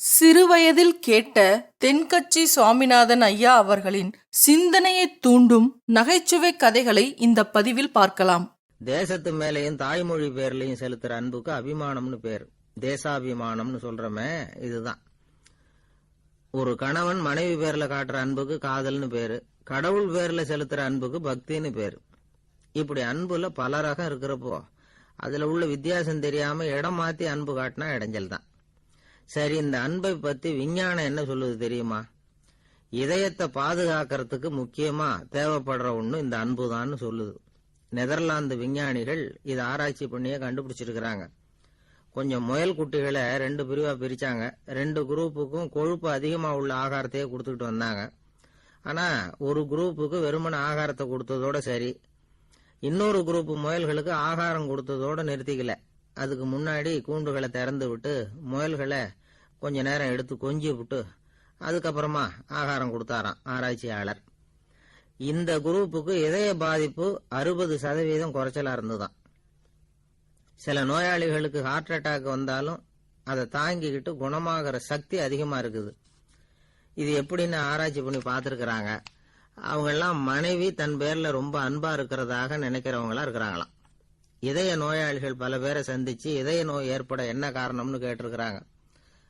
சிறுவயதில் கேட்ட தென்கட்சி சுவாமிநாதன் ஐயா அவர்களின் சிந்தனையை தூண்டும் நகைச்சுவை கதைகளை இந்த பதிவில் பார்க்கலாம். தேசத்து மேலையும் தாய்மொழி பேர்லையும் செலுத்துற அன்புக்கு அபிமானம்னு பேர். தேசாபிமானம்னு சொல்றமே இதுதான். ஒரு கணவன் மனைவி பேர்ல காட்டுற அன்புக்கு காதல்னு பேரு. கடவுள் பேர்ல செலுத்துற அன்புக்கு பக்தின்னு பேரு. இப்படி அன்புல பல ரகம் இருக்கிறப்போ அதுல உள்ள வித்தியாசம் தெரியாம இடம் மாத்தி அன்பு காட்டினா இடைஞ்சல் தான். சரி, இந்த அன்பை பத்தி விஞ்ஞானம் என்ன சொல்லுது தெரியுமா? இதயத்தை பாதுகாக்கிறதுக்கு முக்கியமா தேவைப்படுற ஒண்ணு இந்த அன்புதான்னு சொல்லுது. நெதர்லாந்து விஞ்ஞானிகள் இதை ஆராய்ச்சி பண்ணியே கண்டுபிடிச்சிருக்கிறாங்க. கொஞ்சம் முயல் குட்டிகளை 2 பிரிவா பிரிச்சாங்க. 2 குரூப்புக்கும் கொழுப்பு அதிகமா உள்ள ஆகாரத்தையே கொடுத்துக்கிட்டு வந்தாங்க. ஆனா ஒரு குரூப்புக்கு வெறுமன ஆகாரத்தை கொடுத்ததோட சரி, இன்னொரு குரூப் முயல்களுக்கு ஆகாரம் கொடுத்ததோட நிறுத்திக்கல. அதுக்கு முன்னாடி கூண்டுகளை திறந்து விட்டு முயல்களை கொஞ்ச நேரம் எடுத்து கொஞ்சி விட்டு அதுக்கப்புறமா ஆகாரம் கொடுத்தாராம் ஆராய்ச்சியாளர். இந்த குரூப்புக்கு இதய பாதிப்பு 60% குறைச்சலா இருந்துதான். சில நோயாளிகளுக்கு ஹார்ட் அட்டாக் வந்தாலும் அதை தாங்கிக்கிட்டு குணமாகிற சக்தி அதிகமா இருக்குது. இது எப்படின்னு ஆராய்ச்சி பண்ணி பார்த்துருக்கிறாங்க. அவங்கெல்லாம் மனைவி தன் பேர்ல ரொம்ப அன்பா இருக்கிறதாக நினைக்கிறவங்களா இருக்கிறாங்களாம். இதய நோயாளிகள் பல பேரை சந்திச்சு இதய நோய் ஏற்பட என்ன காரணம்னு கேட்டிருக்கிறாங்க.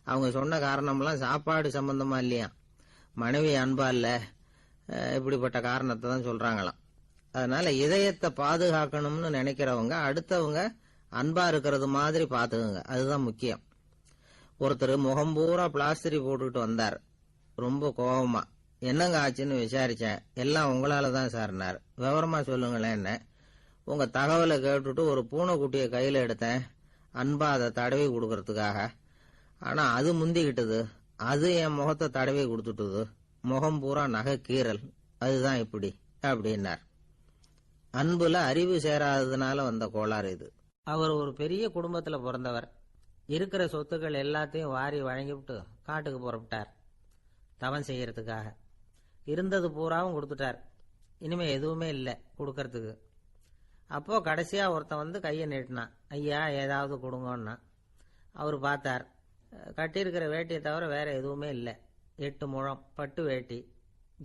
அவங்க சொன்ன காரணம்லாம் சாப்பாடு சம்பந்தமா இல்லையா, மனைவி அன்பா இல்ல, இப்படிப்பட்ட காரணத்தை தான் சொல்றாங்களாம். அதனால இதயத்தை பாதுகாக்கணும்னு நினைக்கிறவங்க அடுத்தவங்க அன்பா இருக்கிறது மாதிரி பாத்துக்குங்க, அதுதான் முக்கியம். ஒருத்தர் முகம் பூரா பிளாஸ்டரி போட்டுக்கிட்டு வந்தார். ரொம்ப கோபமா, என்னங்க ஆச்சுன்னு விசாரிச்சேன். எல்லாம் உங்களால தான் சார்னார். விவரமா சொல்லுங்களேன். என்ன, உங்க தகவலை கேட்டுட்டு ஒரு பூனைக்குட்டியை கையில எடுத்தேன், அன்பா அதை தடவி கொடுக்கறதுக்காக. ஆனா அது முந்திக்கிட்டது, அது என் முகத்தை தடவி கொடுத்துட்டுது. முகம் பூரா நகை கீறல், அதுதான் இப்படி அப்படின்னார். அன்புல அறிவு சேராததுனால வந்த கோளாறு இது. அவர் ஒரு பெரிய குடும்பத்துல பிறந்தவர். இருக்கிற சொத்துக்கள் எல்லாத்தையும் வாரி வழங்கிவிட்டு காட்டுக்கு புறப்பட்டார் தவம் செய்யறதுக்காக. இருந்தது பூராவும் கொடுத்துட்டார். இனிமே எதுவுமே இல்லை கொடுக்கறதுக்கு. அப்போ கடைசியா ஒருத்தன் வந்து கையை நீட்டினான். ஐயா ஏதாவது கொடுங்கன்னா. அவர் பார்த்தார். கட்டியிருக்கிற வேட்டியை தவிர வேற எதுவுமே இல்லை. 8 முழம் பட்டு வேட்டி,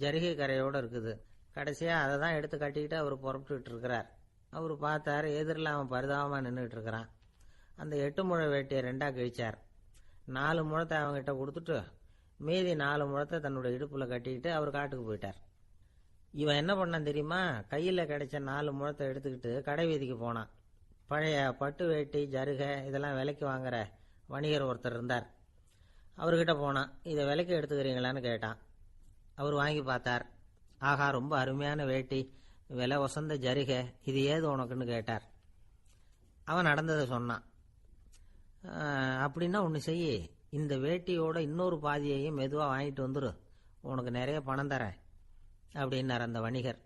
ஜரிகை கரையோடு இருக்குது. கடைசியா அதை தான் எடுத்து கட்டிக்கிட்டு அவர் புறப்பட்டுக்கிட்டு இருக்கிறார். அவர் பார்த்தார், எதிரில் அவன் பரிதாபமா நின்றுட்டு இருக்கிறான். அந்த 8 முழ வேட்டியை 2ஆ கிழிச்சார். 4 முழத்தை அவங்ககிட்ட கொடுத்துட்டு மீதி 4 முழத்தை தன்னுடைய இடுப்புல கட்டிக்கிட்டு அவர் காட்டுக்கு போயிட்டார். இவன் என்ன பண்ணான் தெரியுமா? கையில் கிடைச்ச 4 முழத்தை எடுத்துக்கிட்டு கடை வீதிக்கு போனான். பழைய பட்டு வேட்டி ஜருகை இதெல்லாம் விலைக்கு வாங்குற வணிகர் ஒருத்தர் இருந்தார். அவர்கிட்ட போனான். இதை விலைக்கு எடுத்துக்கிறீங்களான்னு கேட்டான். அவர் வாங்கி பார்த்தார். ஆகா, ரொம்ப அருமையான வேட்டி, விலை வசந்த ஜருகை, இது ஏது உனக்குன்னு கேட்டார். அவன் நடந்ததை சொன்னான். அப்படின்னா ஒன்று செய்யி, இந்த வேட்டியோட இன்னொரு பாதியையும் மெதுவாக வாங்கிட்டு வந்துரு, உனக்கு நிறைய பணம் தரேன் அப்படின்னார் அந்த வணிகர்.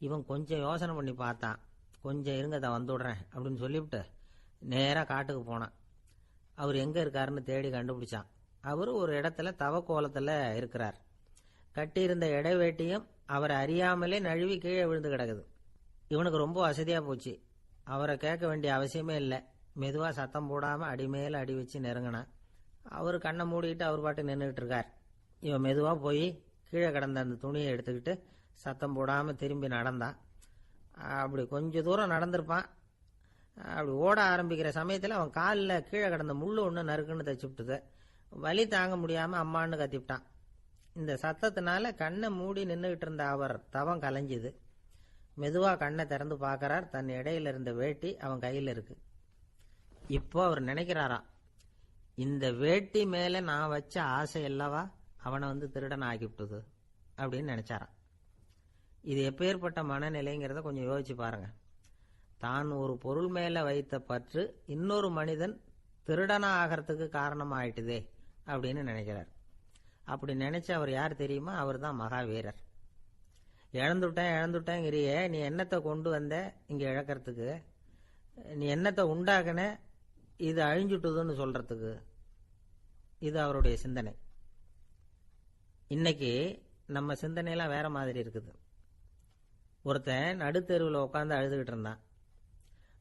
இவன் கொஞ்சம் யோசனை பண்ணி பார்த்தான். கொஞ்சம் இருங்க, தான் வந்துவிடுறேன் அப்படின்னு சொல்லிவிட்டு நேராக காட்டுக்கு போனான். அவர் எங்கே இருக்காருன்னு தேடி கண்டுபிடிச்சான். அவர் ஒரு இடத்துல தவக்கோலத்தில் இருக்கிறார். கட்டியிருந்த இடைவேட்டியும் அவரை அறியாமலே நழுவி கீழே விழுந்து கிடக்குது. இவனுக்கு ரொம்ப வசதியாக போச்சு. அவரை கேட்க வேண்டிய அவசியமே இல்லை. மெதுவாக சத்தம் போடாமல் அடிமேல அடி வச்சு நெருங்கினான். அவர் கண்ணை மூடிக்கிட்டு அவர் பாட்டு நின்றுக்கிட்டு இருக்கார். இவன் மெதுவாக போய் கீழே கிடந்த அந்த துணியை எடுத்துக்கிட்டு சத்தம் போடாமல் திரும்பி நடந்தான். அப்படி கொஞ்சம் தூரம் நடந்திருப்பான். அப்படி ஓட ஆரம்பிக்கிற சமயத்தில் அவன் காலில் கீழே கிடந்த முள்ளு ஒன்று நறுக்குன்னு தச்சு விட்டுது. வலி தாங்க முடியாமல் அம்மான்னு கத்திவிட்டான். இந்த சத்தத்தினால கண்ணை மூடி நின்றுகிட்டு இருந்த அவர் தவம் கலைஞ்சுது. மெதுவாக கண்ணை திறந்து பார்க்கறார். தன் இடையில இருந்த வேட்டி அவன் கையில் இருக்கு. இப்போ அவர் நினைக்கிறாராம், இந்த வேட்டி மேலே நான் வச்ச ஆசை அல்லவா அவனை வந்து திருடன் ஆக்கிவிட்டது அப்படின்னு நினைச்சாராம். இது எப்பேற்பட்ட மனநிலைங்கிறத கொஞ்சம் யோசிச்சு பாருங்க. தான் ஒரு பொருள் மேல வைத்த பற்று இன்னொரு மனிதன் திருடனா ஆகிறதுக்கு காரணம் ஆயிட்டுதே அப்படின்னு நினைக்கிறார். அப்படி நினைச்ச அவர் யார் தெரியுமா? அவர் தான் மகாவீரர். இழந்துட்டேங்கிறியே, நீ என்னத்தை கொண்டு வந்த இங்க இழக்கிறதுக்கு? நீ என்னத்தை உண்டாக்குன இது அழிஞ்சுட்டுதுன்னு சொல்றதுக்கு? இது அவருடைய சிந்தனை. இன்னைக்கு நம்ம சிந்தனையெல்லாம் வேற மாதிரி இருக்குது. ஒருத்தன் நடுத்தெருவில் உட்காந்து அழுதுகிட்டு இருந்தான்.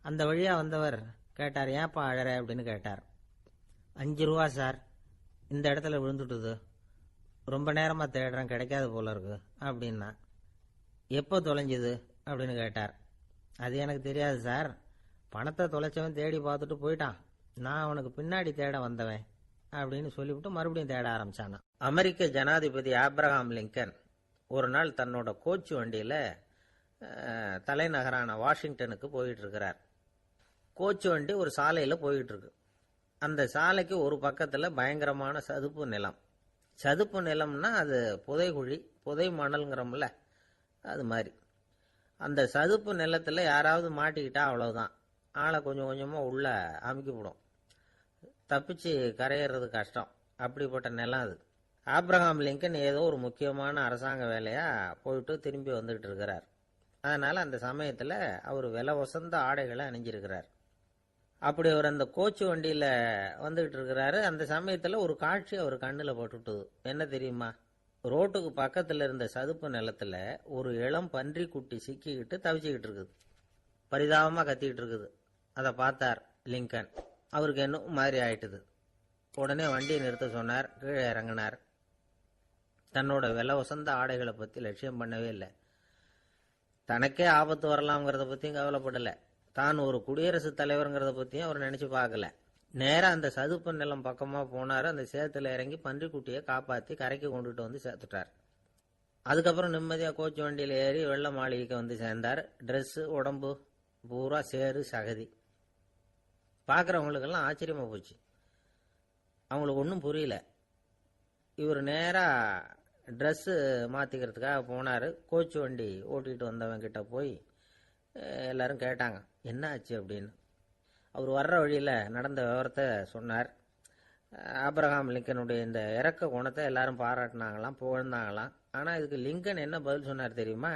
அந்த வழியா வந்தவர் கேட்டார், ஏப்பா அழற அப்படின்னு கேட்டார். 5 ரூபா சார். இந்த இடத்துல விழுந்துட்டுது, ரொம்ப நேரமாக தேடுறேன், கிடைக்காது போல இருக்கு அப்படின்னா. எப்போ தொலைஞ்சுது அப்படின்னு கேட்டார். அது எனக்கு தெரியாது சார், பணத்தை தொலைச்சவன் தேடி பார்த்துட்டு போயிட்டான், நான் அவனுக்கு பின்னாடி தேட வந்தவன் அப்படின்னு சொல்லிவிட்டு மறுபடியும் தேட ஆரம்பிச்சானா. அமெரிக்க ஜனாதிபதி ஆப்ரஹாம் லிங்கன் ஒரு நாள் தன்னோட கோச்சு வண்டியில் தலைநகரான வாஷிங்டனுக்கு போயிட்டு இருக்கிறார். கோச்சு வண்டி ஒரு சாலையில் போயிட்டு இருக்கு. அந்த சாலைக்கு ஒரு பக்கத்தில் பயங்கரமான சதுப்பு நிலம். சதுப்பு நிலம்னா அது புதைகுழி, புதை மணல்ங்கிறோம்ல, அது மாதிரி. அந்த சதுப்பு நிலத்தில் யாராவது மாட்டிக்கிட்டா அவ்வளவுதான், ஆளை கொஞ்சம் கொஞ்சமாக உள்ள அமுக்கிவிடும், தப்பிச்சு கரையிறது கஷ்டம். அப்படிப்பட்ட நிலம் அது. ஆப்ரஹாம் லிங்கன் ஏதோ ஒரு முக்கியமான அரசாங்க வேலையாக போயிட்டு திரும்பி வந்துக்கிட்டு இருக்கிறார். அதனால் அந்த சமயத்தில் அவர் விலை உசந்த ஆடைகளை அணிஞ்சிருக்கிறார். அப்படி அவர் அந்த கோச்சு வண்டியில் வந்துக்கிட்டு இருக்கிறாரு. அந்த சமயத்தில் ஒரு காட்சி அவர் கண்ணில் பட்டுட்டுது. என்ன தெரியுமா? ரோட்டுக்கு பக்கத்தில் இருந்த சதுப்பு நிலத்தில் ஒரு இளம் பன்றி குட்டி சிக்கிக்கிட்டு தவிச்சிக்கிட்டு இருக்குது, பரிதாபமாக கத்திக்கிட்டு இருக்குது. அதை பார்த்தார் லிங்கன். அவருக்கு என்ன மாதிரி ஆயிட்டுது. உடனே வண்டியை நிறுத்த சொன்னார், கீழே இறங்கினார். தன்னோட விலை உசந்த ஆடைகளை பற்றி லட்சியம் பண்ணவே இல்லை. தனக்கே ஆபத்து வரலாம்ங்கிறத பற்றியும் கவலைப்படலை. தான் ஒரு குடியரசுத் தலைவருங்கிறத பற்றியும் அவர் நினச்சி பார்க்கல. நேராக அந்த சதுப்பு நிலம் பக்கமாக போனார். அந்த சேத்துல இறங்கி பன்றிக்குட்டியை காப்பாற்றி கரைக்கு கொண்டுட்டு வந்து சேர்த்துட்டார். அதுக்கப்புறம் நிம்மதியாக கோச்சு வண்டியில் ஏறி வெள்ள மாளிகைக்கு வந்து சேர்ந்தார். ட்ரெஸ்ஸு, உடம்பு பூரா சேறு சகதி. பார்க்குறவங்களுக்கெல்லாம் ஆச்சரியமாக போச்சு. அவங்களுக்கு ஒன்றும் புரியல. இவர் நேராக ட்ரெஸ்ஸு மாற்றிக்கிறதுக்காக போனார். கோச்சு வண்டி ஓட்டிகிட்டு வந்தவங்கிட்ட போய் எல்லாரும் கேட்டாங்க, என்ன ஆச்சு அப்படின்னு. அவர் வர்ற வழியில் நடந்த விவரத்தை சொன்னார். ஆப்ரஹாம் லிங்கனுடைய இந்த இறக்க குணத்தை எல்லாரும் பாராட்டினாங்களாம், புகழ்ந்தாங்களாம். ஆனால் இதுக்கு லிங்கன் என்ன பதில் சொன்னார் தெரியுமா?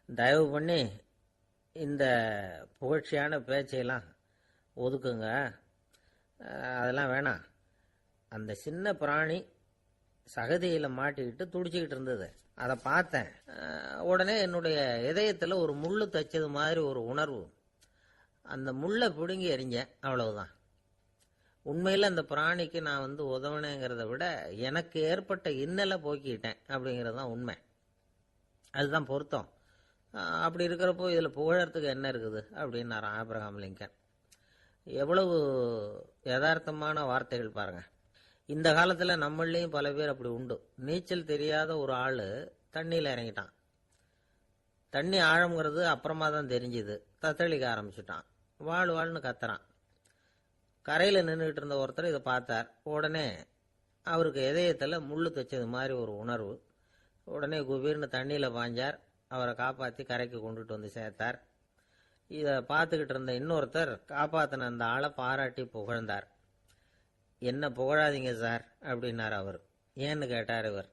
தயவு பண்ணி இந்த புகழ்ச்சியான பேச்சையெல்லாம் ஒதுக்குங்க, அதெல்லாம் வேணாம். அந்த சின்ன பிராணி சகதியில் மாட்டிக்கிட்டு துடிச்சிக்கிட்டு இருந்தது, அதை பார்த்தேன். உடனே என்னுடைய இதயத்தில் ஒரு முள்ளு தைச்சது மாதிரி ஒரு உணர்வு. அந்த முள்ளை பிடுங்கி எறிஞ்சேன், அவ்வளவுதான். உண்மையில் அந்த பிராணிக்கு நான் உதவினேங்கிறத விட எனக்கு ஏற்பட்ட இன்னலை போக்கிட்டேன் அப்படிங்கிறது தான் உண்மை. அதுதான் பொருத்தம். அப்படி இருக்கிறப்போ இதில் புகழறதுக்கு என்ன இருக்குது அப்படின்னாரு ஆப்ரஹாம் லிங்கன். எவ்வளவு யதார்த்தமான வார்த்தைகள் பாருங்க. இந்த காலத்தில் நம்மளையும் பல பேர் அப்படி உண்டு. நீச்சல் தெரியாத ஒரு ஆள் தண்ணியில் இறங்கிட்டான். தண்ணி ஆழம்ங்கிறது அப்புறமா தான் தெரிஞ்சுது. தத்தளிக்க ஆரம்பிச்சுட்டான், வாழ் வாழ்னு கத்துறான். கரையில் நின்றுக்கிட்டு இருந்த ஒருத்தர் இதை பார்த்தார். உடனே அவருக்கு இதயத்தில் முள்ளு தைச்சது மாதிரி ஒரு உணர்வு. உடனே குபீர்னு தண்ணியில் பாஞ்சார். அவரை காப்பாற்றி கரைக்கு கொண்டுட்டு வந்து சேர்த்தார். இதை பார்த்துக்கிட்டு இருந்த இன்னொருத்தர் காப்பாற்றின அந்த ஆளை பாராட்டி புகழ்ந்தார். என்ன புகழாதீங்க சார் அப்படின்னார் அவர். ஏன்னு கேட்டார் இவர்.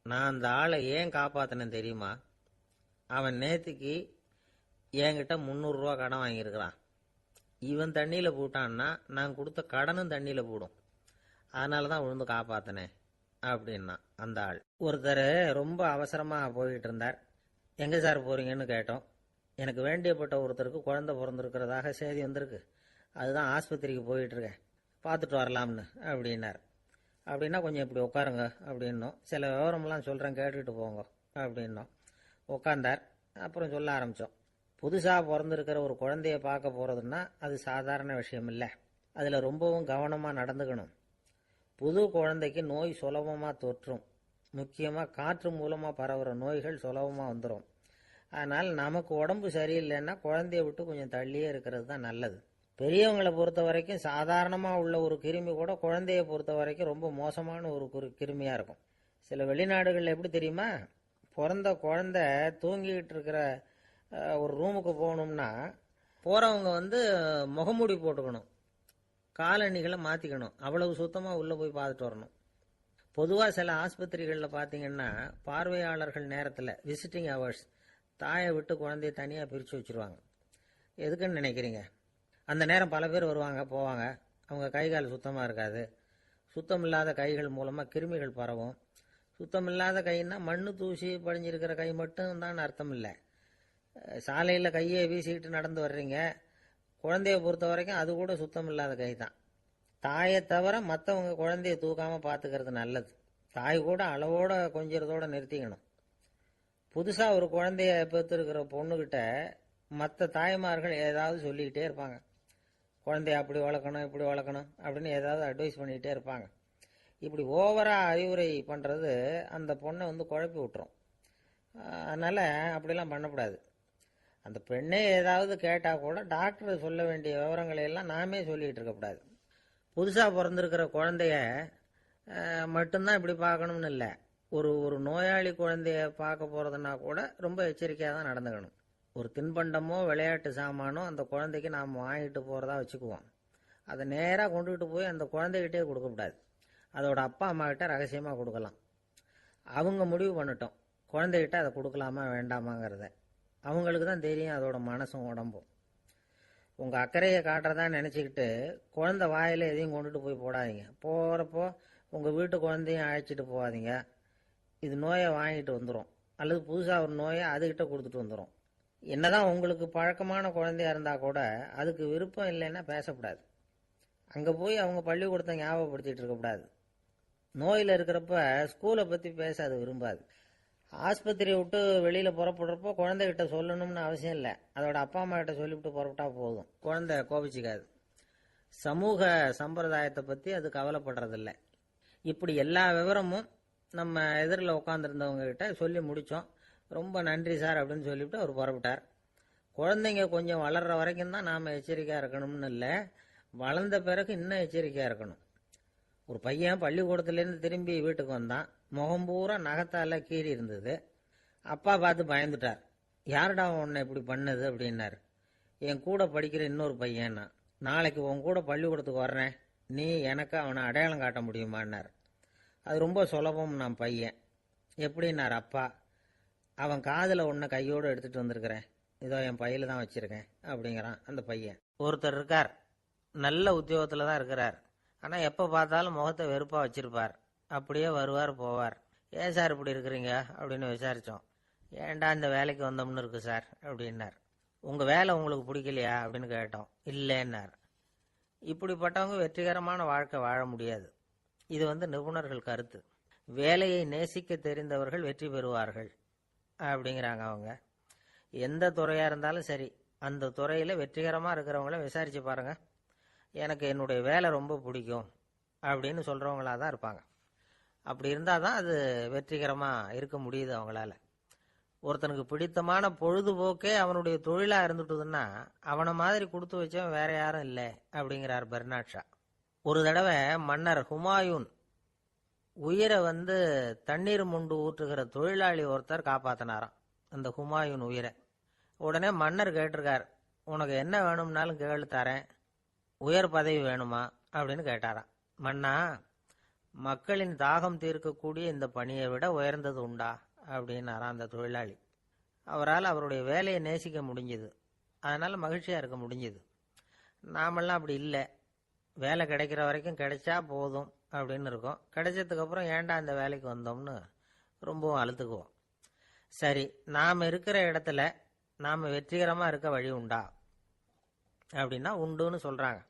நான் அந்த ஆளை ஏன் காப்பாற்றினேன் தெரியுமா? அவன் நேற்றுக்கு என்கிட்ட 300 ரூபா கடன் வாங்கியிருக்கிறான். இவன் தண்ணியில் போட்டான்னா நான் கொடுத்த கடனும் தண்ணியில் போடும், அதனால தான் விழுந்து காப்பாற்றினேன் அப்படின்னா அந்த ஆள். ஒருத்தர் ரொம்ப அவசரமாக போய்கிட்டு இருந்தார். எங்கே சார் போகிறீங்கன்னு கேட்டோம். எனக்கு வேண்டியப்பட்ட ஒருத்தருக்கு குழந்தை பிறந்திருக்கிறதாக செய்தி வந்திருக்கு, அதுதான் ஆஸ்பத்திரிக்கு போயிட்டுருக்கேன், பார்த்துட்டு வரலாம்னு அப்படின்னார். அப்படின்னா கொஞ்சம் இப்படி உட்காருங்க அப்படின்னோம். சில விவரமெல்லாம் சொல்கிறேன், கேட்டுக்கிட்டு போங்க அப்படின்னோம். உட்காந்தார். அப்புறம் சொல்ல ஆரம்பித்தோம். புதுசாக பிறந்திருக்கிற ஒரு குழந்தைய பார்க்க போகிறதுன்னா அது சாதாரண விஷயம் இல்லை. அதில் ரொம்பவும் கவனமாக நடந்துக்கணும். புது குழந்தைக்கு நோய் சுலபமாக தொற்றும். முக்கியமாக காற்று மூலமாக பரவுகிற நோய்கள் சுலபமாக வந்துடும். அதனால் நமக்கு உடம்பு சரியில்லைன்னா குழந்தைய விட்டு கொஞ்சம் தள்ளியே இருக்கிறது தான் நல்லது. பெரியவங்களை பொறுத்த வரைக்கும் சாதாரணமாக உள்ள ஒரு கிருமி கூட குழந்தைய பொறுத்த வரைக்கும் ரொம்ப மோசமான ஒரு கிருமியாக இருக்கும். சில வெளிநாடுகளில் எப்படி தெரியுமா? பிறந்த குழந்தை தூங்கிக்கிட்டு இருக்கிற ஒரு ரூமுக்கு போகணும்னா போகிறவங்க முகமூடி போட்டுக்கணும், காலணிகளை மாற்றிக்கணும், அவ்வளவு சுத்தமாக உள்ளே போய் பார்த்துட்டு வரணும். பொதுவாக சில ஆஸ்பத்திரிகளில் பார்த்தீங்கன்னா பார்வையாளர்கள் நேரத்தில் விசிட்டிங் ஹவர்ஸ் தாயை விட்டு குழந்தைய தனியாக பிரித்து வச்சுருவாங்க. எதுக்குன்னு நினைக்கிறீங்க? அந்த நேரம் பல பேர் வருவாங்க போவாங்க. அவங்க கை கால் சுத்தமாக இருக்காது. சுத்தம் இல்லாத கைகள் மூலமாக கிருமிகள் பரவும். சுத்தம் இல்லாத கைன்னா மண்ணு தூசி படிஞ்சிருக்கிற கை மட்டும் தான் அர்த்தம் இல்லை. சாலையில் கையை வீசிக்கிட்டு நடந்து வர்றீங்க, குழந்தைய பொறுத்த வரைக்கும் அது கூட சுத்தம் இல்லாத கை தான். தாயை தவிர மற்றவங்க குழந்தைய தூக்காமல் பார்த்துக்கிறது நல்லது. தாய் கூட அளவோட கொஞ்சிறதோட நிறுத்திக்கணும். புதுசாக ஒரு குழந்தைய பெற்றிருக்கிற பொண்ணுக்கிட்ட மற்ற தாய்மார்கள் ஏதாவது சொல்லிக்கிட்டே இருப்பாங்க. குழந்தைய அப்படி வளர்க்கணும் இப்படி வளர்க்கணும் அப்படின்னு ஏதாவது அட்வைஸ் பண்ணிக்கிட்டே இருப்பாங்க. இப்படி ஓவராக அறிவுரை பண்ணுறது அந்த பொண்ணை குழப்பி விட்டுரும். அதனால் அப்படிலாம் பண்ணக்கூடாது. அந்த பெண்ணே ஏதாவது கேட்டால் கூட டாக்டர் சொல்ல வேண்டிய விவரங்களை எல்லாம் நாமே சொல்லிகிட்டு இருக்கக்கூடாது. புதுசாக பிறந்திருக்கிற குழந்தைய மட்டும்தான் இப்படி பார்க்கணும்னு இல்லை. ஒரு நோயாளி குழந்தைய பார்க்க போகிறதுனா கூட ரொம்ப எச்சரிக்கையாக தான் நடந்துக்கணும். ஒரு தின்பண்டமோ விளையாட்டு சாமானோ அந்த குழந்தைக்கு நாம் வாங்கிட்டு போகிறதா வச்சுக்குவோம். அதை நேராக கொண்டுகிட்டு போய் அந்த குழந்தைகிட்டே கொடுக்கக்கூடாது. அதோட அப்பா அம்மா கிட்ட ரகசியமாக கொடுக்கலாம். அவங்க முடிவு பண்ணட்டும் குழந்தைகிட்ட அதை கொடுக்கலாமா வேண்டாமாங்கிறத. அவங்களுக்கு தான் தெரியும் அதோட மனசும் உடம்பும். உங்கள் அக்கறையை காட்டுறதா நினச்சிக்கிட்டு குழந்தை வாயில் எதையும் கொண்டுட்டு போய் போடாதீங்க. போகிறப்போ உங்கள் வீட்டு குழந்தையும் அழைச்சிட்டு போகாதீங்க. இது நோயை வாங்கிட்டு வந்துடும், அல்லது புதுசாக ஒரு நோயை அதுக்கிட்ட கொடுத்துட்டு வந்துடும். என்னதான் உங்களுக்கு பழக்கமான குழந்தையா இருந்தால் கூட அதுக்கு விருப்பம் இல்லைன்னா பேசக்கூடாது. அங்கே போய் அவங்க பள்ளிக்கூடத்தை ஞாபகப்படுத்திட்டு இருக்கக்கூடாது. நோயில் இருக்கிறப்ப ஸ்கூலை பற்றி பேச அது விரும்பாது. ஆஸ்பத்திரியை விட்டு வெளியில் புறப்படுறப்போ குழந்தைகிட்ட சொல்லணும்னு அவசியம் இல்லை. அதோட அப்பா அம்மா கிட்ட சொல்லிவிட்டு புறப்பட்டா போதும். குழந்தை கோபிச்சிக்காது. சமூக சம்பிரதாயத்தை பற்றி அது கவலைப்படுறதில்லை. இப்படி எல்லா விவரமும் நம்ம எதிரில் உட்காந்துருந்தவங்க கிட்ட சொல்லி முடித்தோம். ரொம்ப நன்றி சார் அப்படின்னு சொல்லிவிட்டு அவர் புறப்பட்டார். குழந்தைங்க கொஞ்சம் வளர்கிற வரைக்கும் தான் நாம் எச்சரிக்கையாக இருக்கணும்னு இல்லை, வளர்ந்த பிறகு இன்னும் எச்சரிக்கையாக இருக்கணும். ஒரு பையன் பள்ளிக்கூடத்துலேருந்து திரும்பி வீட்டுக்கு வந்தான். முகம் பூரா நகத்தால் கீறி இருந்தது. அப்பா பார்த்து பயந்துட்டார். யாருடா உன்னை இப்படி பண்ணது அப்படின்னாரு. என் கூட படிக்கிற இன்னொரு பையன்னா. நாளைக்கு உன் கூட பள்ளிக்கூடத்துக்கு வர்றேன், நீ எனக்கு அவனை அடையாளம் காட்ட முடியுமான்னார். அது ரொம்ப சுலபம் நான் பையன். எப்படின்னார் அப்பா. அவன் காதில் ஒன்றை கையோடு எடுத்துகிட்டு வந்திருக்கிறேன், இதோ என் பையில தான் வச்சுருக்கேன் அப்படிங்கிறான் அந்த பையன். ஒருத்தர் இருக்கார், நல்ல உத்தியோகத்தில் தான் இருக்கிறார். ஆனால் எப்போ பார்த்தாலும் முகத்தை வெறுப்பாக வச்சுருப்பார். அப்படியே வருவார் போவார். ஏன் சார் இப்படி இருக்கிறீங்க அப்படின்னு விசாரித்தோம். ஏன்டா இந்த வேலைக்கு வந்தோம்னு இருக்கு சார் அப்படின்னார். உங்கள் வேலை உங்களுக்கு பிடிக்கலையா அப்படின்னு கேட்டோம். இல்லைன்னார். இப்படிப்பட்டவங்க வெற்றிகரமான வாழ்க்கை வாழ முடியாது. இது நிபுணர்கள் கருத்து. வேலையை நேசிக்க தெரிந்தவர்கள் வெற்றி பெறுவார்கள் அப்படிங்கிறாங்க அவங்க. எந்த துறையாக இருந்தாலும் சரி, அந்த துறையில் வெற்றிகரமாக இருக்கிறவங்கள விசாரித்து பாருங்கள். எனக்கு என்னுடைய வேலை ரொம்ப பிடிக்கும் அப்படின்னு சொல்கிறவங்களாக தான் இருப்பாங்க. அப்படி இருந்தால் தான் அது வெற்றிகரமாக இருக்க முடியுது அவங்களால. ஒருத்தனுக்கு பிடித்தமான பொழுதுபோக்கே அவனுடைய தொழிலாக இருந்துட்டுதுன்னா அவனை மாதிரி கொடுத்து வச்சவன் வேற யாரும் இல்லை அப்படிங்கிறார் பெர்னாட் ஷா. ஒரு தடவை மன்னர் ஹுமாயூன் உயிரை தண்ணீர் முண்டு ஊற்றுகிற தொழிலாளி ஒருத்தர் காப்பாற்றினாராம் அந்த ஹுமாயூன் உயிரை. உடனே மன்னர் கேட்டிருக்கார், உனக்கு என்ன வேணும்னாலும் கேளு தரேன், உயர் பதவி வேணுமா அப்படின்னு கேட்டாராம். மன்னா, மக்களின் தாகம் தீர்க்கக்கூடிய இந்த பணியை விட உயர்ந்தது உண்டா அப்படின்னாராம் அந்த தொழிலாளி. அவரால் அவருடைய வேலையை நேசிக்க முடிஞ்சுது, அதனால் மகிழ்ச்சியாக இருக்க முடிஞ்சுது. நாமெல்லாம் அப்படி இல்லை. வேலை கிடைக்கிற வரைக்கும் கிடைச்சா போதும் அப்படின்னு இருக்கோம். கிடைச்சதுக்கப்புறம் ஏன்டா இந்த வேலைக்கு வந்தோம்னு ரொம்பவும் அழுத்துக்குவோம். சரி, நாம் இருக்கிற இடத்துல நாம் வெற்றிகரமாக இருக்க வழி உண்டா அப்படின்னா உண்டுன்னு சொல்கிறாங்க.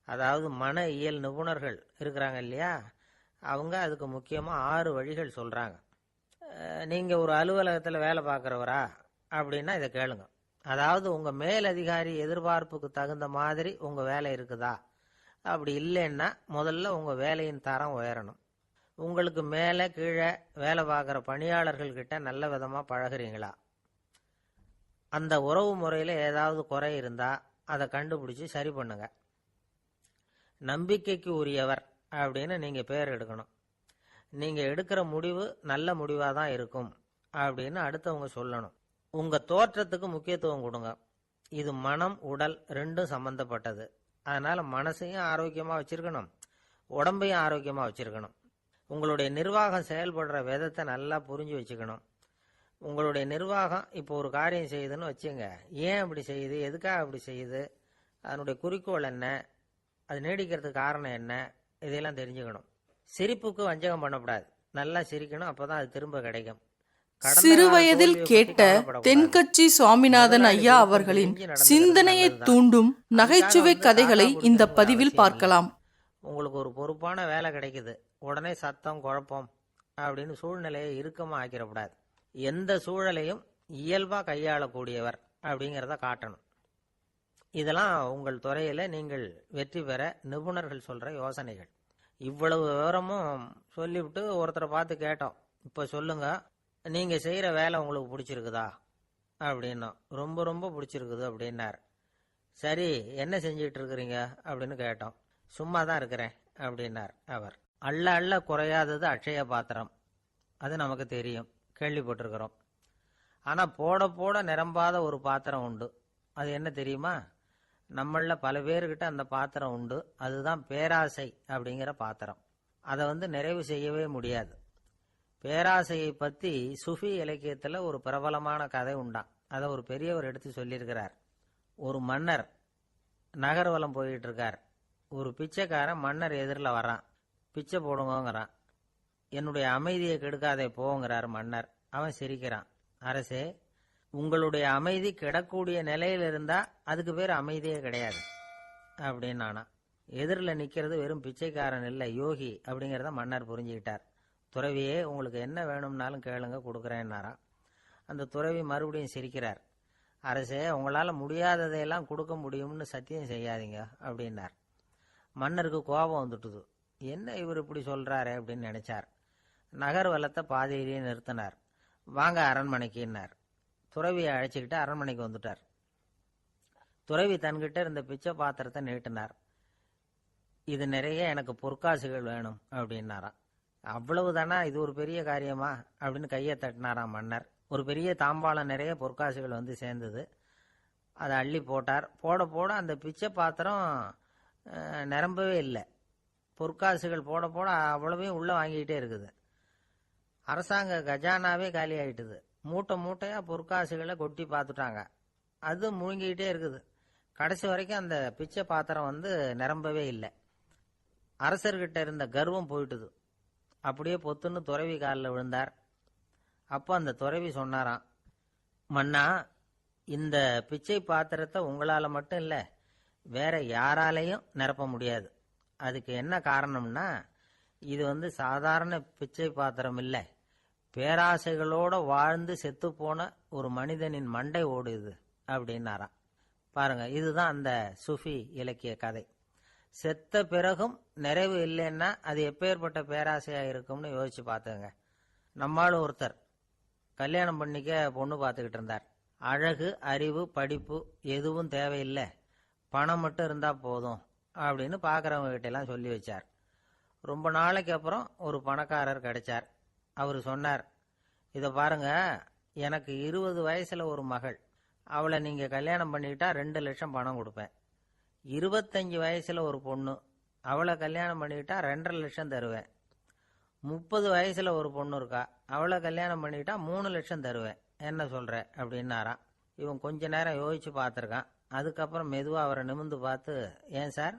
அதாவது மன இயல் நிபுணர்கள் இருக்கிறாங்க இல்லையா, அவங்க அதுக்கு முக்கியமாக 6 வழிகள் சொல்கிறாங்க. நீங்கள் ஒரு அலுவலகத்தில் வேலை பார்க்குறவரா அப்படின்னா இதை கேளுங்க. அதாவது உங்கள் மேலதிகாரி எதிர்பார்ப்புக்கு தகுந்த மாதிரி உங்கள் வேலை இருக்குதா? அப்படி இல்லைன்னா முதல்ல உங்கள் வேலையின் தரம் உயரணும். உங்களுக்கு மேலே கீழே வேலை பார்க்குற பணியாளர்கள்கிட்ட நல்ல விதமாக பழகுறீங்களா? அந்த உறவு முறையில் ஏதாவது குறை இருந்தால் அதை கண்டுபிடிச்சி சரி பண்ணுங்க. நம்பிக்கைக்கு உரியவர் அப்படின்னு நீங்கள் பேர் எடுக்கணும். நீங்கள் எடுக்கிற முடிவு நல்ல முடிவாக தான் இருக்கும் அப்படின்னு அடுத்தவங்க சொல்லணும். உங்கள் தோற்றத்துக்கு முக்கியத்துவம் கொடுங்க. இது மனம் உடல் ரெண்டும் சம்பந்தப்பட்டது. அதனால் மனசையும் ஆரோக்கியமாக வச்சுருக்கணும், உடம்பையும் ஆரோக்கியமாக வச்சுருக்கணும். உங்களுடைய நிர்வாகம் செயல்படுற விதத்தை நல்லா புரிஞ்சு வச்சுக்கணும். உங்களுடைய நிர்வாகம் இப்போ ஒரு காரியம் செய்யுதுன்னு வச்சுங்க, ஏன் அப்படி செய்யுது, எதுக்காக அப்படி செய்யுது, அதனுடைய குறிக்கோள் என்ன, அது நீடிக்கிறதுக்கு காரணம் என்ன, இதையெல்லாம் தெரிஞ்சுக்கணும். சிரிப்புக்கு வஞ்சகம் பண்ணக்கூடாது. நல்லா சிரிக்கணும், அப்போதான் அது திரும்ப கிடைக்கும். சிறுவயதில் கேட்ட தென்கட்சி சுவாமிநாதன் ஐயா அவர்களின் சிந்தனையை தூண்டும் நகைச்சுவை கதைகளை இந்த பதிவில் பார்க்கலாம். உங்களுக்கு ஒரு பொறுப்பான வேலை கிடைக்குது, உடனே சத்தம் குழப்பம் அப்படின்னு சூழ்நிலையை இறுக்கமாக ஆக்கிடக்கூடாது. எந்த சூழலையும் இயல்பாக கையாளக்கூடியவர் அப்படிங்கிறத காட்டணும். இதெல்லாம் உங்கள் துறையில் நீங்கள் வெற்றி பெற நிபுணர்கள் சொல்கிற யோசனைகள். இவ்வளவு விவரமும் சொல்லிவிட்டு ஒருத்தரை பார்த்து கேட்டோம், இப்போ சொல்லுங்க, நீங்கள் செய்கிற வேலை உங்களுக்கு பிடிச்சிருக்குதா அப்படின்னா. ரொம்ப ரொம்ப பிடிச்சிருக்குது அப்படின்னார். சரி, என்ன செஞ்சிட்டு இருக்கிறீங்க அப்படின்னு கேட்டோம். சும்மா தான் இருக்கிறேன் அப்படின்னார் அவர். அள்ள அள்ள குறையாதது அட்சய பாத்திரம், அது நமக்கு தெரியும், கேள்விப்பட்டிருக்கிறோம். ஆனால் போட போட நிரம்பாத ஒரு பாத்திரம் உண்டு. அது என்ன தெரியுமா? நம்மள பல பேர்கிட்ட அந்த பாத்திரம் உண்டு. அதுதான் பேராசை அப்படிங்கிற பாத்திரம். அதை நிறைவு செய்யவே முடியாது. பேராசையை பற்றி சுஃபி இலக்கியத்தில் ஒரு பிரபலமான கதை உண்டாம். அதை ஒரு பெரியவர் எடுத்து சொல்லியிருக்கிறார். ஒரு மன்னர் நகர்வலம் போயிட்டு இருக்கார். ஒரு பிச்சைக்காரன் மன்னர் எதிரில் வரான். பிச்சை போடுங்கிறான். என்னுடைய அமைதியை கெடுக்காதே போங்கிறார் மன்னர். அவன் சிரிக்கிறான். அரசே, உங்களுடைய அமைதி கிடக்கூடிய நிலையில் இருந்தா அதுக்கு பேர் அமைதியே கிடையாது அப்படின்னானா. எதிரில் நிற்கிறது வெறும் பிச்சைக்காரன் இல்லை, யோகி அப்படிங்கிறத மன்னர் புரிஞ்சுக்கிட்டார். துறவியே, உங்களுக்கு என்ன வேணும்னாலும் கேளுங்க, கொடுக்குறேன்னாராம். அந்த துறவி மறுபடியும் சிரிக்கிறார். அரசே, உங்களால் முடியாததையெல்லாம் கொடுக்க முடியும்னு சத்தியம் செய்யாதீங்க அப்படின்னார். மன்னருக்கு கோபம் வந்துட்டுது. என்ன இவர் இப்படி சொல்றாரு அப்படின்னு நினைச்சார். நகர்வலத்தை பாதியிலேயே நிறுத்தினார். வாங்க அரண்மனைக்குன்னார். துறவியை அழைச்சிக்கிட்டு அரண்மனைக்கு வந்துட்டார். துறவி தன்கிட்ட இருந்த பிச்சை பாத்திரத்தை நீட்டினார். இது நிறைய எனக்கு பொற்காசுகள் வேணும் அப்படின்னாராம். அவ்வளவுதானா, இது ஒரு பெரிய காரியமா அப்படின்னு கையை தட்டினாராம் மன்னர். ஒரு பெரிய தாம்பாளம் நிறைய பொற்காசுகள் வந்து சேர்ந்தது. அதை அள்ளி போட்டார். போட போட அந்த பிச்சை பாத்திரம் நிரம்பவே இல்லை. பொற்காசுகள் போட போட அவ்வளவையும் உள்ளே வாங்கிக்கிட்டே இருக்குது. அரசாங்க கஜானாவே காலி ஆகிட்டுது. மூட்டை மூட்டையாக பொற்காசுகளை கொட்டி பார்த்துட்டாங்க. அது முழுங்கிக்கிட்டே இருக்குது. கடைசி வரைக்கும் அந்த பிச்சை பாத்திரம் நிரம்பவே இல்லை. அரசர்கிட்ட இருந்த கர்வம் போயிட்டுது. அப்படியே பொத்துன்னு துறவி காலில் விழுந்தார். அப்போ அந்த துறவி சொன்னாராம், மன்னா, இந்த பிச்சை பாத்திரத்தை உங்களால் மட்டும் இல்லை, வேற யாராலையும் நிரப்ப முடியாது. அதுக்கு என்ன காரணம்னா, இது சாதாரண பிச்சை பாத்திரம் இல்லை, பேராசைகளோட வாழ்ந்து செத்து போன ஒரு மனிதனின் மண்டை ஓடுது அப்படின்னாராம். பாருங்க, இதுதான் அந்த சுஃபி இலக்கிய கதை. செத்த பிறகும் நிறைவு இல்லைன்னா அது எப்பேற்பட்ட பேராசையா இருக்கும்னு யோசிச்சு பார்த்துங்க. நம்மால் ஒருத்தர் கல்யாணம் பண்ணிக்க பொண்ணு பார்த்துக்கிட்டு இருந்தார். அழகு, அறிவு, படிப்பு எதுவும் தேவையில்லை, பணம் மட்டும் இருந்தா போதும் அப்படின்னு பார்க்குறவங்க கிட்ட எல்லாம் சொல்லி வச்சார். ரொம்ப நாளைக்கு அப்புறம் ஒரு பணக்காரர் கிடைச்சார். அவர் சொன்னார், இதை பாருங்க, எனக்கு 20 வயசுல ஒரு மகள், அவளை நீங்க கல்யாணம் பண்ணிக்கிட்டா 2 லட்சம் பணம் கொடுப்பேன். 25 வயசுல ஒரு பொண்ணு, அவளை கல்யாணம் பண்ணிக்கிட்டா 2.5 லட்சம் தருவேன். 30 வயசுல ஒரு பொண்ணு இருக்கா, அவளை கல்யாணம் பண்ணிக்கிட்டா 3 லட்சம் தருவேன். என்ன சொல்ற அப்படின்னாராம். இவன் கொஞ்ச நேரம் யோசிச்சு பார்த்துருக்கான். அதுக்கப்புறம் மெதுவாக அவரை நிமிர்ந்து பார்த்து, ஏன் சார்,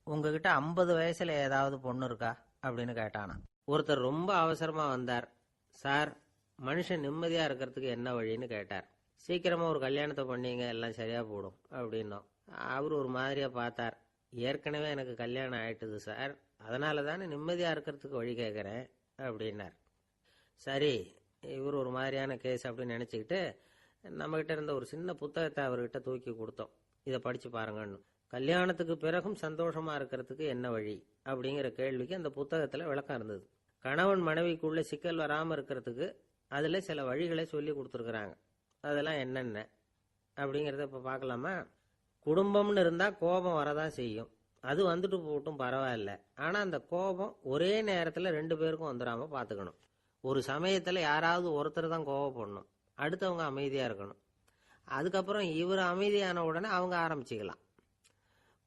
உங்ககிட்ட 50 வயசுல ஏதாவது பொண்ணு இருக்கா அப்படின்னு கேட்டானா. ஒருத்தர் ரொம்ப அவசரமா வந்தார். சார், மனுஷன் நிம்மதியா இருக்கிறதுக்கு என்ன வழின்னு கேட்டார். சீக்கிரமா ஒரு கல்யாணத்தை பண்ணீங்க, எல்லாம் சரியா போடும் அப்படின்னோம். அவர் ஒரு மாதிரியா பார்த்தார். ஏற்கனவே எனக்கு கல்யாணம் ஆயிட்டுது சார், அதனால தானே நிம்மதியா இருக்கிறதுக்கு வழி கேட்குறேன் அப்படின்னார். சரி, இவர் ஒரு மாதிரியான கேஸ் அப்படின்னு நினச்சிக்கிட்டு நம்மகிட்ட இருந்த ஒரு சின்ன புத்தகத்தை அவர்கிட்ட தூக்கி கொடுத்தோம். இதை படிச்சு பாருங்கன்னு. கல்யாணத்துக்கு பிறகும் சந்தோஷமா இருக்கிறதுக்கு என்ன வழி அப்படிங்கிற கேள்விக்கு அந்த புத்தகத்தில் விளக்கம் இருந்தது. கணவன் மனைவிக்குள்ள சிக்கல் வராமல் இருக்கிறதுக்கு அதில் சில வழிகளை சொல்லி கொடுத்துருக்குறாங்க. அதெல்லாம் என்னென்ன அப்படிங்கிறத இப்போ பார்க்கலாமா? குடும்பம்னு இருந்தால் கோபம் வரதான் செய்யும். அது வந்துட்டு போட்டும் பரவாயில்ல. ஆனால் அந்த கோபம் ஒரே நேரத்தில் 2 பேருக்கும் வந்துடாமல் பார்த்துக்கணும். ஒரு சமயத்தில் யாராவது ஒருத்தர் தான் கோபப்படணும், அடுத்தவங்க அமைதியாக இருக்கணும். அதுக்கப்புறம் இவர் அமைதியான உடனே அவங்க ஆரம்பிச்சுக்கலாம்.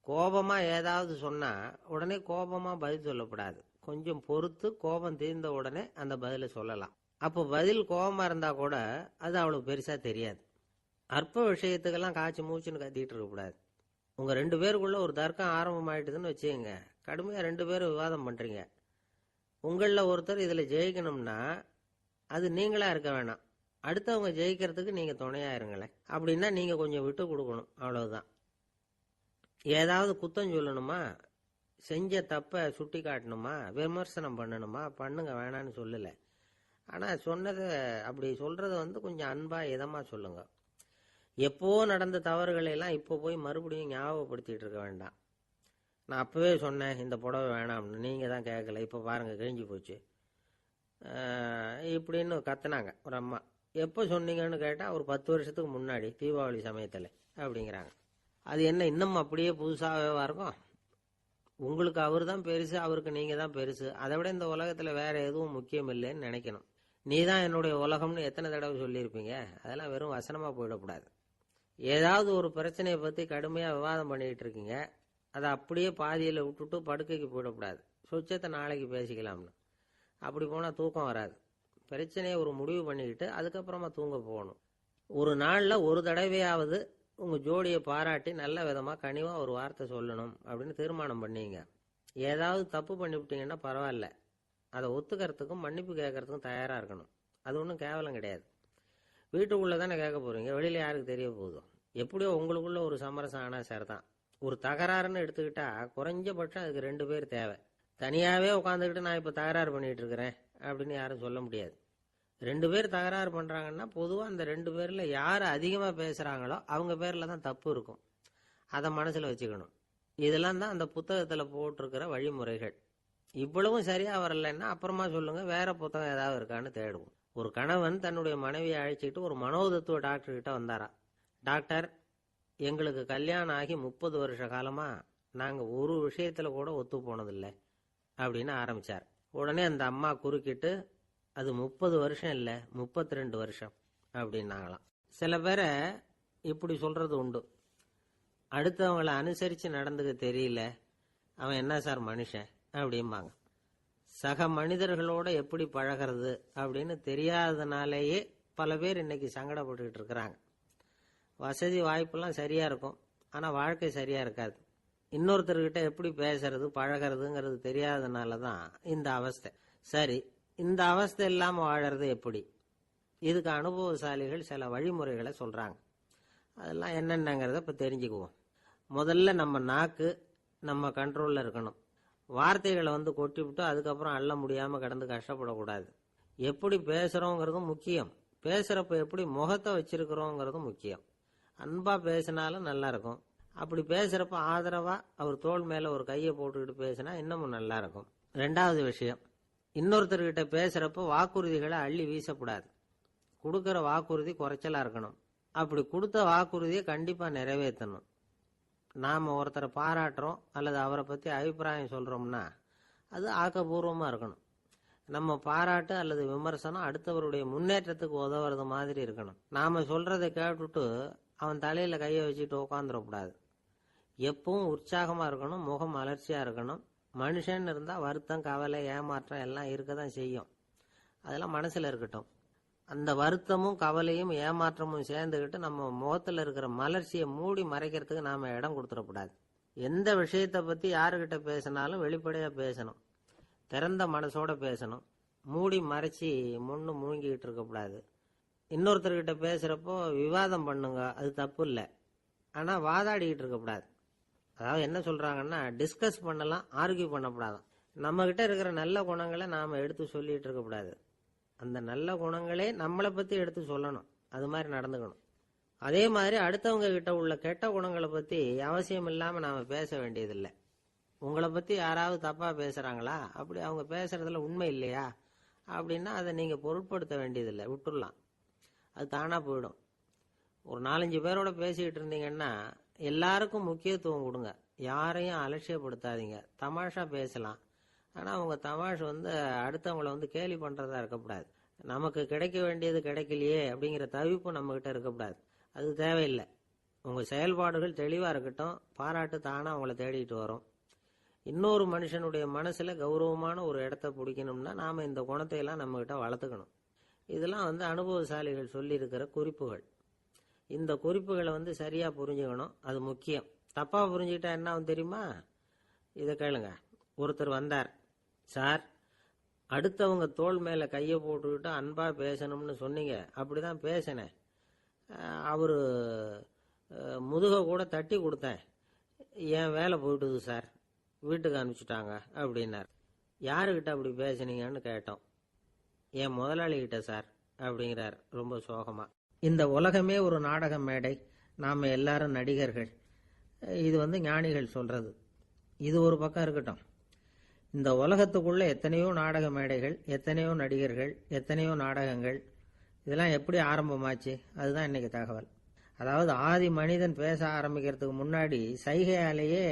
கோபமாக ஏதாவது சொன்னால் உடனே கோபமாக பதில் சொல்லக்கூடாது. கொஞ்சம் பொறுத்து கோபம் தீர்ந்த உடனே அந்த பதிலை சொல்லலாம். அப்போ பதில் கோபமாக இருந்தால் கூட அது அவளுக்கு பெருசாக தெரியாது. அற்ப விஷயத்துக்கெல்லாம் காய்ச்சி மூச்சுன்னு கத்திட்டு இருக்கக்கூடாது. உங்கள் 2 பேருக்குள்ள ஒரு தர்க்கம் ஆரம்பமாயிட்டுதுன்னு வச்சுக்கோங்க. கடுமையாக 2 பேரும் விவாதம் பண்ணுறீங்க. உங்களில் ஒருத்தர் இதில் ஜெயிக்கணும்னா அது நீங்களாக இருக்க வேணாம், அடுத்தவங்க ஜெயிக்கிறதுக்கு நீங்கள் துணையாக இருங்களேன். அப்படின்னா நீங்கள் கொஞ்சம் விட்டு கொடுக்கணும், அவ்வளவுதான். ஏதாவது குத்தம் சொல்லணுமா, செஞ்ச தப்பை சுட்டி காட்டணுமா, விமர்சனம் பண்ணணுமா, பண்ணுங்க, வேணான்னு சொல்லலை. ஆனால் சொன்னதை அப்படி சொல்கிறத வந்து கொஞ்சம் அன்பாக இதமாக சொல்லுங்க. எப்போ நடந்த தவறுகளை எல்லாம் இப்போ போய் மறுபடியும் ஞாபகப்படுத்திட்டு இருக்க வேண்டாம். நான் அப்போவே சொன்னேன் இந்த புடவை வேணாம்னு, நீங்கள் தான் கேட்கல, இப்போ பாருங்கள் கிழிஞ்சு போச்சு இப்படின்னு கத்துனாங்க ஒரு அம்மா. எப்போ சொன்னீங்கன்னு கேட்டால் ஒரு 10 வருஷத்துக்கு முன்னாடி தீபாவளி சமயத்தில் அப்படிங்கிறாங்க. அது என்ன இன்னும் அப்படியே புதுசாகவே இருக்கும்? உங்களுக்கு அவர் தான் பெருசு, அவருக்கு நீங்கள் தான் பெருசு. அதை விட இந்த உலகத்தில் வேற எதுவும் முக்கியம் இல்லைன்னு நினைக்கணும். நீ தான் என்னுடைய உலகம்னு எத்தனை தடவை சொல்லியிருப்பீங்க? அதெல்லாம் வெறும் வசனமாக போயிடக்கூடாது. ஏதாவது ஒரு பிரச்சனையை பற்றி கடுமையாக விவாதம் பண்ணிக்கிட்டு இருக்கீங்க, அதை அப்படியே பாதியில் விட்டுட்டு படுக்கைக்கு போயிடக்கூடாது. சொச்சத்தை நாளைக்கு பேசிக்கலாம்னு. அப்படி போனால் தூக்கம் வராது. பிரச்சனையை ஒரு முடிவு பண்ணிக்கிட்டு அதுக்கப்புறமா தூங்க போகணும். ஒரு நாளில் ஒரு தடவையாவது உங்கள் ஜோடியை பாராட்டி நல்ல விதமாக கனிவாக ஒரு வார்த்தை சொல்லணும் அப்படின்னு தீர்மானம் பண்ணீங்க. ஏதாவது தப்பு பண்ணிவிட்டீங்கன்னா பரவாயில்ல, அதை ஒத்துக்கிறதுக்கும் மன்னிப்பு கேட்கறதுக்கும் தயாராக இருக்கணும். அது ஒன்றும் கேவலம் கிடையாது. வீட்டுக்குள்ளே தானே கேட்க போகிறீங்க, வெளியில் யாருக்கு தெரிய போகுதோ? எப்படியோ உங்களுக்குள்ள ஒரு சமரசம் ஆனால் சரிதான். ஒரு தகராறுன்னு எடுத்துக்கிட்டா குறைஞ்சபட்சம் அதுக்கு 2 பேர் தேவை. தனியாகவே உட்காந்துக்கிட்டு நான் இப்போ தகராறு பண்ணிகிட்டு இருக்கிறேன் அப்படின்னு யாரும் சொல்ல முடியாது. 2 பேர் தகராறு பண்ணுறாங்கன்னா பொதுவாக அந்த 2 பேரில் யார் அதிகமாக பேசுகிறாங்களோ அவங்க பேரில் தான் தப்பு இருக்கும். அதை மனசில் வச்சுக்கணும். இதெல்லாம் தான் அந்த புத்தகத்தில் போட்டிருக்கிற வழிமுறைகள். இவ்வளவும் சரியாக வரலைன்னா அப்புறமா சொல்லுங்கள், வேற புத்தகம் ஏதாவது இருக்கான்னு தேடுவோம். ஒரு கணவன் தன்னுடைய மனைவியை அழைச்சிட்டு ஒரு மனோதத்துவ டாக்டர்கிட்ட வந்தாராம். டாக்டர், எங்களுக்கு கல்யாணம் ஆகி 30 வருஷ காலமாக நாங்கள் ஒரு விஷயத்தில் கூட ஒத்து போனதில்லை அப்படின்னு ஆரம்பித்தார். உடனே அந்த அம்மா குறுக்கிட்டு, அது 30 வருஷம் இல்லை 32 வருஷம் அப்படின்னாங்களாம். சில பேரை இப்படி சொல்கிறது உண்டு. அடுத்தவங்களை அனுசரித்து நடந்துக்க தெரியல, அவன் என்ன சார் மனுஷன் அப்படிம்பாங்க. சக மனிதர்களோட எப்படி பழகிறது அப்படின்னு தெரியாததுனாலேயே பல பேர் இன்னைக்கு சங்கடப்பட்டுக்கிட்டு இருக்கிறாங்க. வசதி வாய்ப்பெல்லாம் சரியாக இருக்கும், ஆனால் வாழ்க்கை சரியாக இருக்காது. இன்னொருத்தர்கிட்ட எப்படி பேசுறது பழகிறதுங்கிறது தெரியாததுனால தான் இந்த அவஸ்தை. சரி, இந்த அவஸ்தை இல்லாமல் வாழறது எப்படி? இதுக்கு அனுபவசாலிகள் சில வழிமுறைகளை சொல்கிறாங்க. அதெல்லாம் என்னென்னங்கிறத இப்போ தெரிஞ்சுக்குவோம். முதல்ல நம்ம நாக்கு நம்ம கண்ட்ரோலில் இருக்கணும். வார்த்தைகளை வந்து கொட்டிவிட்டு அதுக்கப்புறம் அள்ள முடியாமல் கிடந்து கஷ்டப்படக்கூடாது. எப்படி பேசுகிறோங்கிறதும் முக்கியம், பேசுகிறப்ப எப்படி முகத்தை வச்சிருக்கிறோங்கிறதும் முக்கியம். அன்பாக பேசினாலும் நல்லா இருக்கும். அப்படி பேசுகிறப்ப ஆதரவாக அவர் தோள் மேலே ஒரு கையை போட்டுக்கிட்டு பேசினா இன்னமும் நல்லா இருக்கும். 2வது விஷயம், இன்னொருத்தர்கிட்ட பேசுகிறப்ப வாக்குறுதிகளை அள்ளி வீசக்கூடாது. கொடுக்குற வாக்குறுதி குறைச்சலாக இருக்கணும். அப்படி கொடுத்த வாக்குறுதியை கண்டிப்பாக நிறைவேற்றணும். நாம் ஒருத்தரை பாராட்டுறோம் அல்லது அவரை பற்றி அபிப்பிராயம் சொல்கிறோம்னா அது ஆக்கப்பூர்வமாக இருக்கணும். நம்ம பாராட்டு அல்லது விமர்சனம் அடுத்தவருடைய முன்னேற்றத்துக்கு உதவுறது மாதிரி இருக்கணும். நாம் சொல்கிறத கேட்டுட்டு அவன் தலையில் கையை வச்சுட்டு உட்காந்துடக்கூடாது. எப்பவும் உற்சாகமாக இருக்கணும், முகம் அலர்ச்சியாக இருக்கணும். மனுஷன் இருந்தால் வருத்தம், கவலை, ஏமாற்றம் எல்லாம் இருக்க தான் செய்யும். அதெல்லாம் மனசில் இருக்கட்டும். அந்த வருத்தமும் கவலையும் ஏமாற்றமும் சேர்ந்துக்கிட்டு நம்ம முகத்தில் இருக்கிற மலர்ச்சியை மூடி மறைக்கிறதுக்கு நாம் இடம் கொடுத்துடக்கூடாது. எந்த விஷயத்தை பற்றி யாருக்கிட்ட பேசினாலும் வெளிப்படையாக பேசணும், திறந்த மனசோட பேசணும். மூடி மறைச்சி முன்னு மூழ்கிக்கிட்டு இருக்கக்கூடாது. இன்னொருத்தர்கிட்ட பேசுகிறப்போ விவாதம் பண்ணுங்க, அது தப்பு இல்லை. ஆனால் வாதாடிக்கிட்டு இருக்கக்கூடாது. அதாவது என்ன சொல்கிறாங்கன்னா, டிஸ்கஸ் பண்ணலாம், ஆர்கியூ பண்ணக்கூடாது. நம்மக்கிட்ட இருக்கிற நல்ல குணங்களை நாம் எடுத்து சொல்லிகிட்டு இருக்கக்கூடாது. அந்த நல்ல குணங்களே நம்மளை பற்றி எடுத்து சொல்லணும். அது மாதிரி நடந்துக்கணும். அதே மாதிரி அடுத்தவங்க கிட்ட உள்ள கெட்ட குணங்களை பற்றி அவசியம் இல்லாமல் நாம் பேச வேண்டியதில்லை. உங்களை பற்றி யாராவது தப்பாக பேசுகிறாங்களா, அப்படி அவங்க பேசுகிறதுல உண்மை இல்லையா அப்படின்னா அதை நீங்கள் பொருட்படுத்த வேண்டியதில்லை, விட்டுடலாம். அது தானாக போயிடும். ஒரு 4-5 பேரோட பேசிக்கிட்டு இருந்தீங்கன்னா எல்லாருக்கும் முக்கியத்துவம் கொடுங்க, யாரையும் அலட்சியப்படுத்தாதீங்க. தமாஷா பேசலாம், ஆனால் அவங்க தமாஷ் வந்து அடுத்தவங்களை வந்து கேலி பண்ணுறதா இருக்கக்கூடாது. நமக்கு கிடைக்க வேண்டியது கிடைக்கலையே அப்படிங்கிற தவிப்பு நம்மக்கிட்ட இருக்கக்கூடாது. அது தேவையில்லை. உங்கள் செயல்பாடுகள் தெளிவாக இருக்கட்டும், பாராட்டு தானாக அவங்கள தேடிட்டு வரும். இன்னொரு மனுஷனுடைய மனசில் கௌரவமான ஒரு இடத்த பிடிக்கணும்னா நாம் இந்த குணத்தையெல்லாம் நம்மக்கிட்ட வளர்த்துக்கணும். இதெல்லாம் வந்து அனுபவசாலிகள் சொல்லியிருக்கிற குறிப்புகள். இந்த குறிப்புகளை வந்து சரியாக புரிஞ்சுக்கணும், அது முக்கியம். தப்பாக புரிஞ்சுக்கிட்டா என்ன ஆகும் தெரியுமா? இதை கேளுங்க. ஒருத்தர் வந்தார், சார் அடுத்தவங்க தோள் மேலே கையை போட்டுக்கிட்டு அன்பாக பேசணும்னு சொன்னீங்க, அப்படி தான் பேசினேன். அவர் முதுகை கூட தட்டி கொடுத்தேன், என் வேலை போயிட்டுது சார் வீட்டுக்கு அனுப்பிச்சிட்டாங்க அப்படின்னார். யாருக்கிட்ட அப்படி பேசுனீங்கன்னு கேட்டோம். என் முதலாளிகிட்ட சார் அப்படிங்கிறார் ரொம்ப சோகமா. இந்த உலகமே ஒரு நாடக மேடை, நாம் எல்லாரும் நடிகர்கள். இது ஞானிகள் சொல்றது. இது ஒரு பக்கம் இருக்கட்டும். இந்த உலகத்துக்குள்ள எத்தனையோ நாடக மேடைகள், எத்தனையோ நடிகர்கள், எத்தனையோ நாடகங்கள், இதெல்லாம் எப்படி ஆரம்பமாச்சு? அதுதான் இன்னைக்கு தகவல். அதாவது ஆதி மனிதன் பேச ஆரம்பிக்கிறதுக்கு முன்னாடி சைகையாலேயே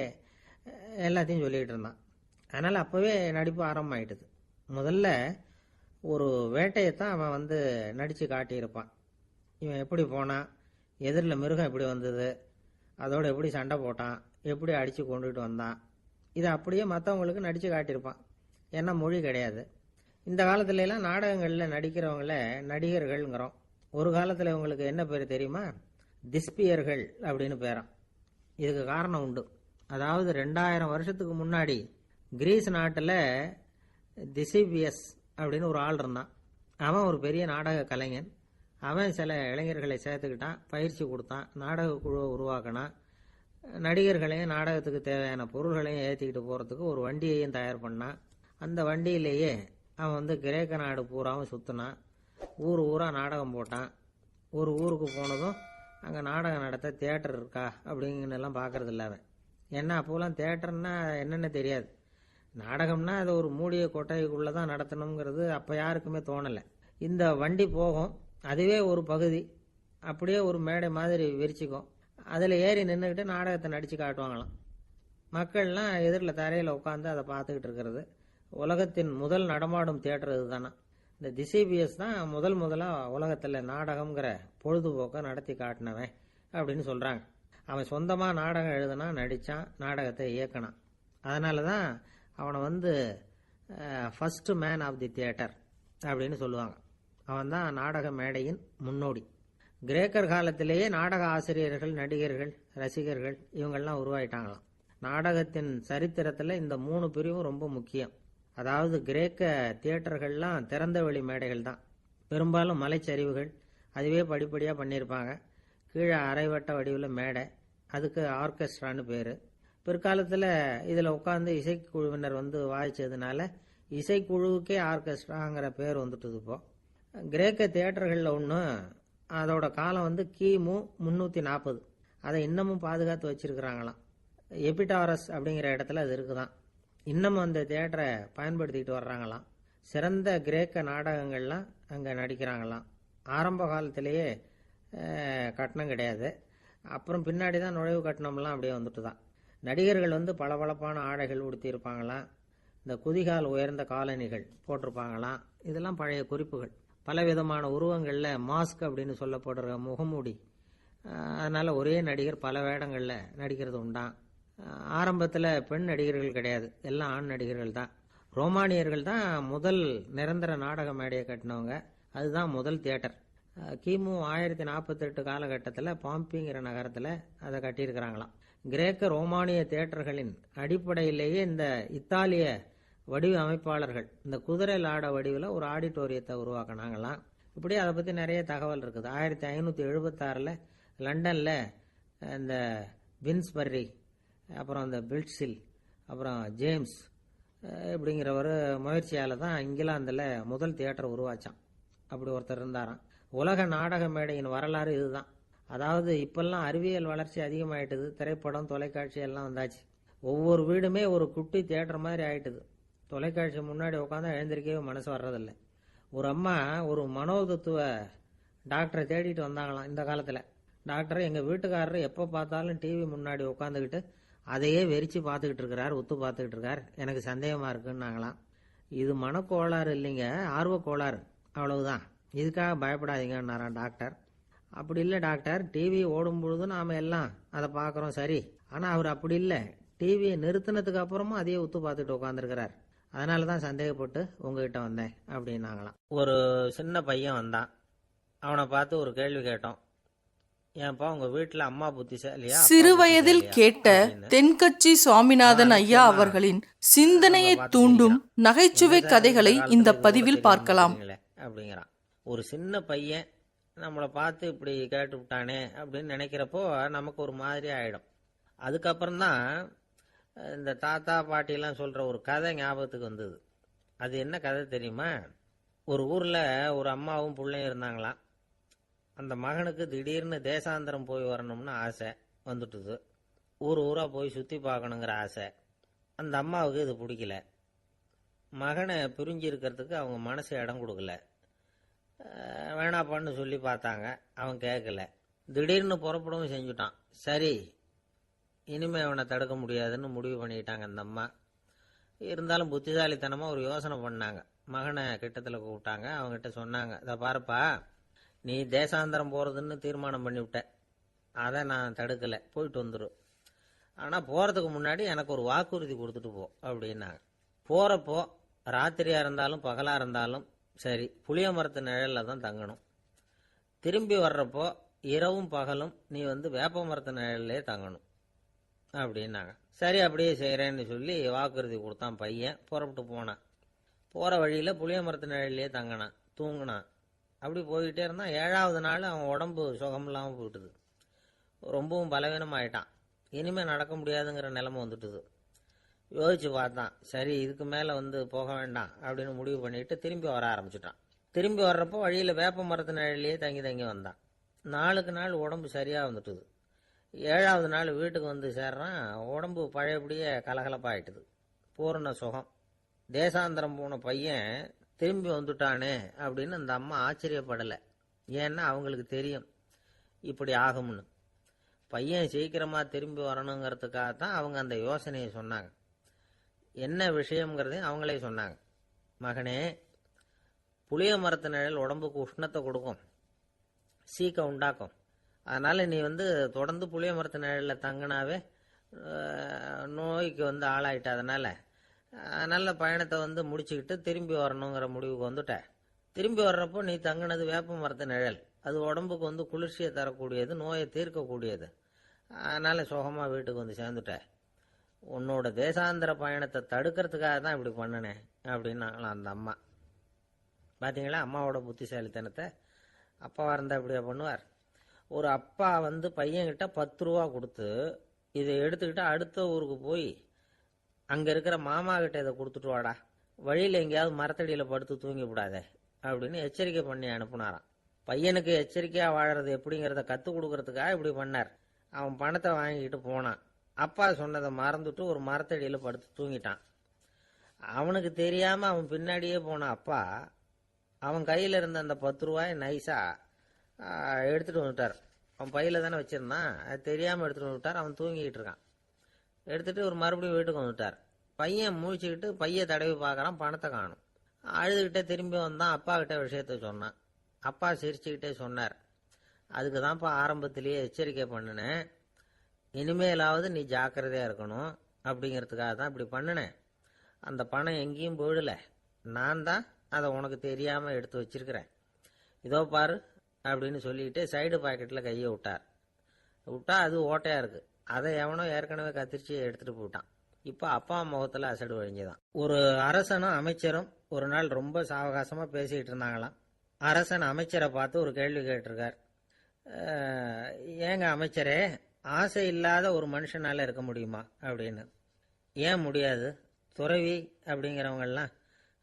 எல்லாத்தையும் சொல்லிக்கிட்டு இருந்தான். அதனால் அப்போவே நடிப்பு ஆரம்பமாயிட்டுது. முதல்ல ஒரு வேட்டையைத்தான் அவன் நடித்து காட்டியிருப்பான். இவன் எப்படி போனான், எதிரில் மிருகம் எப்படி வந்தது, அதோடு எப்படி சண்டை போட்டான், எப்படி அடித்து கொண்டுகிட்டு வந்தான், இதை அப்படியே மற்றவங்களுக்கு நடித்து காட்டியிருப்பான். ஏன்னா மொழி கிடையாது. இந்த காலத்துலலாம் நாடகங்களில் நடிக்கிறவங்கள நடிகர்கள்ங்கிறோம். ஒரு காலத்தில் இவங்களுக்கு என்ன பேர் தெரியுமா? திஸ்பியர்கள் அப்படின்னு பேராம். இதுக்கு காரணம் உண்டு. அதாவது 2000 வருஷத்துக்கு முன்னாடி கிரீஸ் நாட்டில் திசிபியஸ் அப்படின்னு ஒரு ஆள் இருந்தான். அவன் ஒரு பெரிய நாடக கலைஞன். அவன் சில இளைஞர்களை சேர்த்துக்கிட்டான், பயிற்சி கொடுத்தான், நாடக குழுவை உருவாக்கினான். நடிகர்களையும் நாடகத்துக்கு தேவையான பொருள்களையும் ஏற்றிக்கிட்டு போகிறதுக்கு ஒரு வண்டியையும் தயார் பண்ணான். அந்த வண்டியிலேயே அவன் கிரேக்க நாடு பூராவும் சுற்றினான். ஊர் ஊராக நாடகம் போட்டான். ஒரு ஊருக்கு போனதும் அங்கே நாடகம் நடத்த தியேட்டர் இருக்கா அப்படிங்கன்னெல்லாம் பார்க்கறது இல்லை அவன். ஏன்னா அப்போலாம் தியேட்டர்னா என்னென்ன தெரியாது. நாடகம்னா அது ஒரு மூடிய கொட்டைக்குள்ளே தான் நடத்தணுங்கிறது அப்போ யாருக்குமே தோணலை. இந்த வண்டி போகும், அதுவே ஒரு பகுதி அப்படியே ஒரு மேடை மாதிரி விரிச்சிக்கும். அதில் ஏறி நின்றுக்கிட்டு நாடகத்தை நடித்து காட்டுவாங்களாம். மக்கள்லாம் எதிரில் தரையில் உட்காந்து அதை பார்த்துக்கிட்டு இருக்கிறது. உலகத்தின் முதல் நடமாடும் தியேட்டர் இது தானே. இந்த திசிபியஸ் தான் முதலாக உலகத்தில் நாடகம்ங்கிற பொழுதுபோக்கை நடத்தி காட்டினவன் அப்படின்னு சொல்கிறாங்க. அவன் சொந்தமாக நாடகம் எழுதுனா, நடித்தான், நாடகத்தை இயக்கினான். அதனால தான் அவனை first man of the theatre அப்படின்னு சொல்லுவாங்க. அவன் தான் நாடக மேடையின் முன்னோடி. கிரேக்கர் காலத்திலேயே நாடக ஆசிரியர்கள், நடிகர்கள், ரசிகர்கள் இவங்கெல்லாம் உருவாயிட்டாங்களாம். நாடகத்தின் சரித்திரத்தில் இந்த 3 பிரிவும் ரொம்ப முக்கியம். அதாவது கிரேக்க தியேட்டர்கள்லாம் திறந்த வெளி மேடைகள் தான். பெரும்பாலும் மலைச்சரிவுகள், அதுவே படிப்படியாக பண்ணியிருப்பாங்க. கீழே அரைவட்ட வடிவில் மேடை, அதுக்கு ஆர்கெஸ்ட்ரான்னு பேர். பிற்காலத்தில் இதில் உட்காந்து இசைக்குழுவினர் வாய்ச்சதுனால இசைக்குழுவுக்கே ஆர்கெஸ்ட்ராங்கிற பேர் வந்துட்டுது. இப்போ கிரேக்க தியேட்டர்களில் ஒன்று, அதோட காலம் கிமு 340. அதை இன்னமும் பாதுகாத்து வச்சிருக்கிறாங்களாம். எபிடாரஸ் அப்படிங்கிற இடத்துல அது இருக்குதான். இன்னமும் அந்த தியேட்டரை பயன்படுத்திக்கிட்டு வர்றாங்களாம். சிறந்த கிரேக்க நாடகங்கள்லாம் அங்கே நடிக்கிறாங்களாம். ஆரம்ப காலத்திலேயே கட்டணம் கிடையாது. அப்புறம் பின்னாடி தான் நுழைவு கட்டணம்லாம் அப்படியே வந்துட்டு தான். நடிகர்கள் பளபளப்பான ஆடைகள் உடுத்தியிருப்பாங்களாம். இந்த குதிகால் உயர்ந்த காலணிகள் போட்டிருப்பாங்களாம். இதெல்லாம் பழைய குறிப்புகள். பலவிதமான உருவங்களில் மாஸ்க் அப்படின்னு சொல்லப்படுற முகமூடி. அதனால் ஒரே நடிகர் பல வேடங்களில் நடிக்கிறது உண்டான். ஆரம்பத்தில் பெண் நடிகர்கள் கிடையாது, எல்லாம் ஆண் நடிகர்கள் தான். ரோமானியர்கள் தான் முதல் நிரந்தர நாடக மேடையை கட்டினவங்க. அதுதான் முதல் தியேட்டர். கிமு 1048 காலகட்டத்தில் பாம்பிங்கிற நகரத்தில் அதை கட்டியிருக்கிறாங்களாம். கிரேக்க ரோமானிய தியேட்டர்களின் அடிப்படையிலேயே இந்த இத்தாலிய வடிவ அமைப்பாளர்கள் இந்த குதிரை லாட வடிவில் ஒரு ஆடிட்டோரியத்தை உருவாக்கினாங்களாம். இப்படி அதை பற்றி நிறைய தகவல் இருக்குது. 1576 லண்டனில் இந்த வின்ஸ்பர்ரி, அப்புறம் இந்த பில்ட்ஸில், அப்புறம் ஜேம்ஸ் இப்படிங்கிற ஒரு முயற்சியால் தான் இங்கிலாந்தில் முதல் தியேட்டர் உருவாச்சான். அப்படி ஒருத்தர் இருந்தாராம். உலக நாடக மேடையின் வரலாறு இதுதான். அதாவது இப்பெல்லாம் அறிவியல் வளர்ச்சி அதிகமாயிட்டுது. திரைப்படம், தொலைக்காட்சி எல்லாம் வந்தாச்சு. ஒவ்வொரு வீடுமே ஒரு குட்டி தியேட்டர் மாதிரி ஆயிட்டுது. தொலைக்காட்சி முன்னாடி உட்காந்தா எழுந்திருக்கவே மனசு வர்றதில்லை. ஒரு அம்மா ஒரு மனோதத்துவ டாக்டரை தேடிட்டு வந்தாங்களாம் இந்த காலத்தில். டாக்டர், எங்கள் வீட்டுக்காரர் எப்போ பார்த்தாலும் டிவி முன்னாடி உட்காந்துக்கிட்டு அதையே வெறிச்சு பார்த்துக்கிட்டு இருக்கிறார், உத்து பார்த்துக்கிட்டு இருக்கார், எனக்கு சந்தேகமாக இருக்குன்னாங்களாம். இது மனக்கோளாறு இல்லைங்க, ஆர்வக்கோளாறு, அவ்வளவுதான், இதுக்காக பயப்படாதீங்கன்னாராம் டாக்டர். அப்படி இல்லை டாக்டர், டிவி ஓடும் பொழுது நாம் எல்லாம் அதை பார்க்குறோம் சரி, ஆனால் அவர் அப்படி இல்லை, டிவியை நிறுத்தினதுக்கு அப்புறமும் அதையே உத்து பார்த்துட்டு உட்காந்துருக்கிறார், அதனால தான் சந்தேகப்பட்டு உங்ககிட்ட வந்தேன் அப்படின்னாங்களாம். ஒரு சின்ன பையன் வந்தான். அவனை பார்த்து ஒரு கேள்வி கேட்டோம். ஏன்பா உங்க வீட்டுல அம்மா புத்திசாலியா? சிறுவயதில் கேட்ட தென்கட்சி சுவாமிநாதன் ஐயா அவர்களின் சிந்தனையை தூண்டும் நகைச்சுவை கதைகளை இந்த பதிவில் பார்க்கலாம் அப்படிங்கிறான். ஒரு சின்ன பையன் நம்மளை பார்த்து இப்படி கேட்டு விட்டானே அப்படின்னு நினைக்கிறப்போ நமக்கு ஒரு மாதிரி ஆயிடும். அதுக்கப்புறம் தான் இந்த தாத்தா பாட்டிலாம் சொல்கிற ஒரு கதை ஞாபகத்துக்கு வந்தது. அது என்ன கதை தெரியுமா? ஒரு ஊரில் ஒரு அம்மாவும் பிள்ளையும் இருந்தாங்களாம். அந்த மகனுக்கு திடீர்னு தேசாந்திரம் போய் வரணும்னு ஆசை வந்துட்டுது. ஊர் ஊராக போய் சுற்றி பார்க்கணுங்கிற ஆசை. அந்த அம்மாவுக்கு இது பிடிக்கல. மகனை பிரிஞ்சு இருக்கிறதுக்கு அவங்க மனசு இடம் கொடுக்கல. வேணாப்பான்னு சொல்லி பார்த்தாங்க, அவன் கேட்கல. திடீர்னு புறப்படவும் செஞ்சுட்டான். சரி, இனிமே அவனை தடுக்க முடியாதுன்னு முடிவு பண்ணிட்டாங்க அந்த அம்மா. இருந்தாலும் புத்திசாலித்தனமாக ஒரு யோசனை பண்ணாங்க. மகனை கிட்டத்தில் கூப்பிட்டாங்க. அவங்ககிட்ட சொன்னாங்க, இதை பாருப்பா, நீ தேசாந்தரம் போகிறதுன்னு தீர்மானம் பண்ணிவிட்ட, அதை நான் தடுக்கலை, போயிட்டு வந்துடும். ஆனால் போகிறதுக்கு முன்னாடி எனக்கு ஒரு வாக்குறுதி கொடுத்துட்டு போ அப்படின்னாங்க. போகிறப்போ ராத்திரியாக இருந்தாலும் பகலாக இருந்தாலும் சரி, புளிய மரத்து நிழலில் தான் தங்கணும். திரும்பி வர்றப்போ இரவும் பகலும் நீ வேப்ப மரத்து நிழல்லே தங்கணும் அப்படின்னாங்க. சரி, அப்படியே செய்கிறேன்னு சொல்லி வாக்குறுதி கொடுத்தான் பையன். புறப்பட்டு போனான். போகிற வழியில் புளிய மரத்து நிழல்லே தங்கினான், தூங்கினான். அப்படி போய்கிட்டே இருந்தான். 7வது நாள் அவன் உடம்பு சுகமில்லாமல் போயிட்டுது. ரொம்பவும் பலவீனமாயிட்டான். இனிமேல் நடக்க முடியாதுங்கிற நிலைமை வந்துட்டுது. யோசிச்சு பார்த்தான். சரி, இதுக்கு மேலே போக வேண்டாம் அப்படின்னு முடிவு பண்ணிட்டு திரும்பி வர ஆரம்பிச்சிட்டான். திரும்பி வர்றப்போ வழியில் வேப்ப மரத்து நிழல்லையே தங்கி வந்தான். நாளுக்கு நாள் உடம்பு சரியாக வந்துட்டுது. 7வது நாள் வீட்டுக்கு சேர்றான். உடம்பு பழையபடியே கலகலப்பாயிட்டுது. பூரண சுகம். தேசாந்திரம் போன பையன் திரும்பி வந்துட்டானே அப்படின்னு அந்த அம்மா ஆச்சரியப்படலை. ஏன்னா அவங்களுக்கு தெரியும் இப்படி ஆகும்னு. பையன் சீக்கிரமாக திரும்பி வரணுங்கிறதுக்காகத்தான் அவங்க அந்த யோசனையை சொன்னாங்க. என்ன விஷயங்கிறதையும் அவங்களே சொன்னாங்க. மகனே, புளிய மரத்து நிழல் உடம்புக்கு உஷ்ணத்தை கொடுக்கும், சீக்க உண்டாக்கும். அதனால் நீ தொடர்ந்து புளிய மரத்து நிழலில் தங்கினாவே நோய்க்கு ஆளாயிட்ட. அதனால் நல்ல பயணத்தை முடிச்சுக்கிட்டு திரும்பி வரணுங்கிற முடிவுக்கு வந்துட்ட. திரும்பி வர்றப்போ நீ தங்கினது வேப்ப மரத்து நிழல். அது உடம்புக்கு குளிர்ச்சியை தரக்கூடியது, நோயை தீர்க்கக்கூடியது. அதனால் சுகமாக வீட்டுக்கு சேர்ந்துட்ட. உன்னோட தேசாந்திர பயணத்தை தடுக்கிறதுக்காக தான் இப்படி பண்ணினேன் அப்படின்னாங்களாம் அந்த அம்மா. பார்த்தீங்களா அம்மாவோட புத்திசாலித்தனத்தை? அப்பாவாக இருந்தால் இப்படியா பண்ணுவார்? ஒரு அப்பா பையன்கிட்ட 10 ரூபா கொடுத்து இதை எடுத்துக்கிட்டு அடுத்த ஊருக்கு போய் அங்கே இருக்கிற மாமா கிட்ட இதை கொடுத்துட்டு வாடா, வழியில் எங்கேயாவது மரத்தடியில் படுத்து தூங்கி விடாதே அப்படின்னு எச்சரிக்கை பண்ணி அனுப்புனாராம். பையனுக்கு எச்சரிக்கையாக வாழறது எப்படிங்கிறத கற்றுக் கொடுக்கறதுக்காக இப்படி பண்ணார். அவன் பணத்தை வாங்கிக்கிட்டு போனான். அப்பா சொன்னதை மறந்துட்டு ஒரு மரத்தடியில் படுத்து தூங்கிட்டான். அவனுக்கு தெரியாமல் அவன் பின்னாடியே போன அப்பா அவன் கையில் இருந்த அந்த 10 ரூபாயை நைஸாக எடுத்துகிட்டு வந்துட்டார். அவன் பையில் தானே வச்சுருந்தான், அது தெரியாமல் எடுத்துகிட்டு வந்துட்டார். அவன் தூங்கிக்கிட்டு இருக்கான். எடுத்துகிட்டு ஒரு மறுபடியும் வீட்டுக்கு வந்துட்டார். பையன் முழிச்சுக்கிட்டு பையை தடவி பார்க்குறான், பணத்தை காணும். அழுதுகிட்டே திரும்பி வந்தான். அப்பா கிட்ட விஷயத்த சொன்னான். அப்பா சிரிச்சுக்கிட்டே சொன்னார், அதுக்கு தான்ப்பா ஆரம்பத்திலேயே எச்சரிக்கை பண்ணினேன், இனிமேலாவது நீ ஜாக்கிரதையாக இருக்கணும் அப்படிங்கிறதுக்காக தான் இப்படி பண்ணினேன். அந்த பணம் எங்கேயும் போயிடலை, நான் தான் அதை உனக்கு தெரியாமல் எடுத்து வச்சிருக்கிறேன். இதோ பாரு அப்படின்னு சொல்லிக்கிட்டு சைடு பாக்கெட்டில் கையை விட்டா அது ஓட்டையாக இருக்குது. அதை எவனோ ஏற்கனவே கத்திரிச்சு எடுத்துகிட்டு போயிட்டான். இப்போ அப்பா முகத்தில் அசடு வழிஞ்சுதான். ஒரு அரசனும் அமைச்சரும் ஒரு நாள் ரொம்ப சாவகாசமாக பேசிக்கிட்டு இருந்தாங்களாம். அரசன் அமைச்சரை பார்த்து ஒரு கேள்வி கேட்டிருக்கார். ஏங்க அமைச்சரே, ஆசை இல்லாத ஒரு மனுஷனால் இருக்க முடியுமா அப்படின்னு. ஏன் முடியாது, துறவி அப்படிங்கிறவங்கெல்லாம்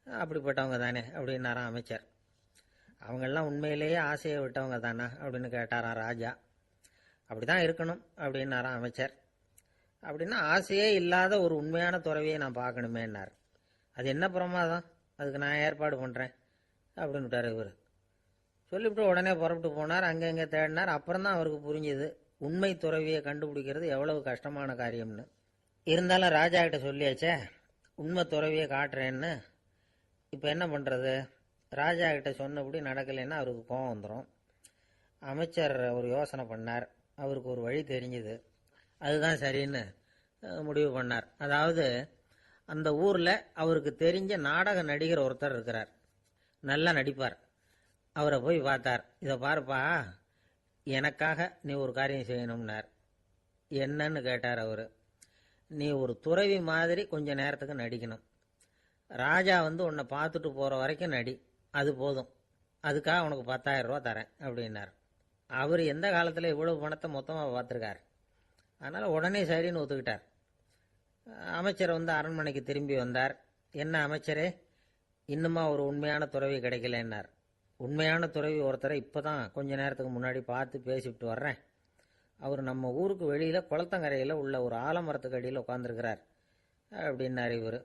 அப்படிப்பட்டவங்க தானே அப்படின்னாராம் அமைச்சர். அவங்கெல்லாம் உண்மையிலேயே ஆசையை விட்டவங்க தானா அப்படின்னு கேட்டாராம் ராஜா. அப்படி தான் இருக்கணும் அப்படின்னாராம் அமைச்சர். அப்படின்னா ஆசையே இல்லாத ஒரு உண்மையான துறவியை நான் பார்க்கணுமேன்னார். அது என்ன பிரமாதம், அதுக்கு நான் ஏற்பாடு பண்ணுறேன் அப்படின்னு விட்டார் இவர். சொல்லிவிட்டு உடனே புறப்பட்டு போனார். அங்கே இங்கே தேடினார். அப்புறம் தான் அவருக்கு புரிஞ்சுது உண்மை துறவியை கண்டுபிடிக்கிறது எவ்வளவு கஷ்டமான காரியம்னு. இருந்தாலும் ராஜா கிட்ட சொல்லியாச்சே, உண்மை துறவியை காட்டுறேன்னு. இப்போ என்ன பண்ணுறது? ராஜா கிட்ட சொன்னபடி நடக்கலைன்னா அவருக்கு கோபம் வந்துடும். அமைச்சர் ஒரு யோசனை பண்ணார். அவருக்கு ஒரு வழி தெரிஞ்சுது. அதுதான் சரின்னு முடிவு பண்ணார். அதாவது அந்த ஊரில் அவருக்கு தெரிஞ்ச நாடக நடிகர் ஒருத்தர் இருக்கிறார், நல்லா நடிப்பார். அவரை போய் பார்த்தார். இதை பாருப்பா, எனக்காக நீ ஒரு காரியம் செய்யணும்னார். என்னன்னு கேட்டார் அவர். நீ ஒரு துறவி மாதிரி கொஞ்ச நேரத்துக்கு நடிக்கணும். ராஜா உன்னை பார்த்துட்டு போகிற வரைக்கும் நடி, அது போதும். அதுக்காக உனக்கு 10,000 ரூபா தரேன் அப்படின்னார். அவர் எந்த காலத்தில் இவ்வளவு பணத்தை மொத்தமாக பார்த்துருக்கார். அதனால் உடனே சரின்னு ஒத்துக்கிட்டார். அமைச்சர் வந்து அரண்மனைக்கு திரும்பி வந்தார். என்ன அமைச்சரே, இன்னுமா ஒரு உண்மையான துறவி கிடைக்கலன்னார். உண்மையான துறவி ஒருத்தரை இப்போதான் கொஞ்ச நேரத்துக்கு முன்னாடி பார்த்து பேசிவிட்டு வர்றேன். அவர் நம்ம ஊருக்கு வெளியில் குளத்தங்கரையில் உள்ள ஒரு ஆலமரத்துக்கு அடியில் உட்காந்துருக்கிறார் அப்படின்னார் இவர்.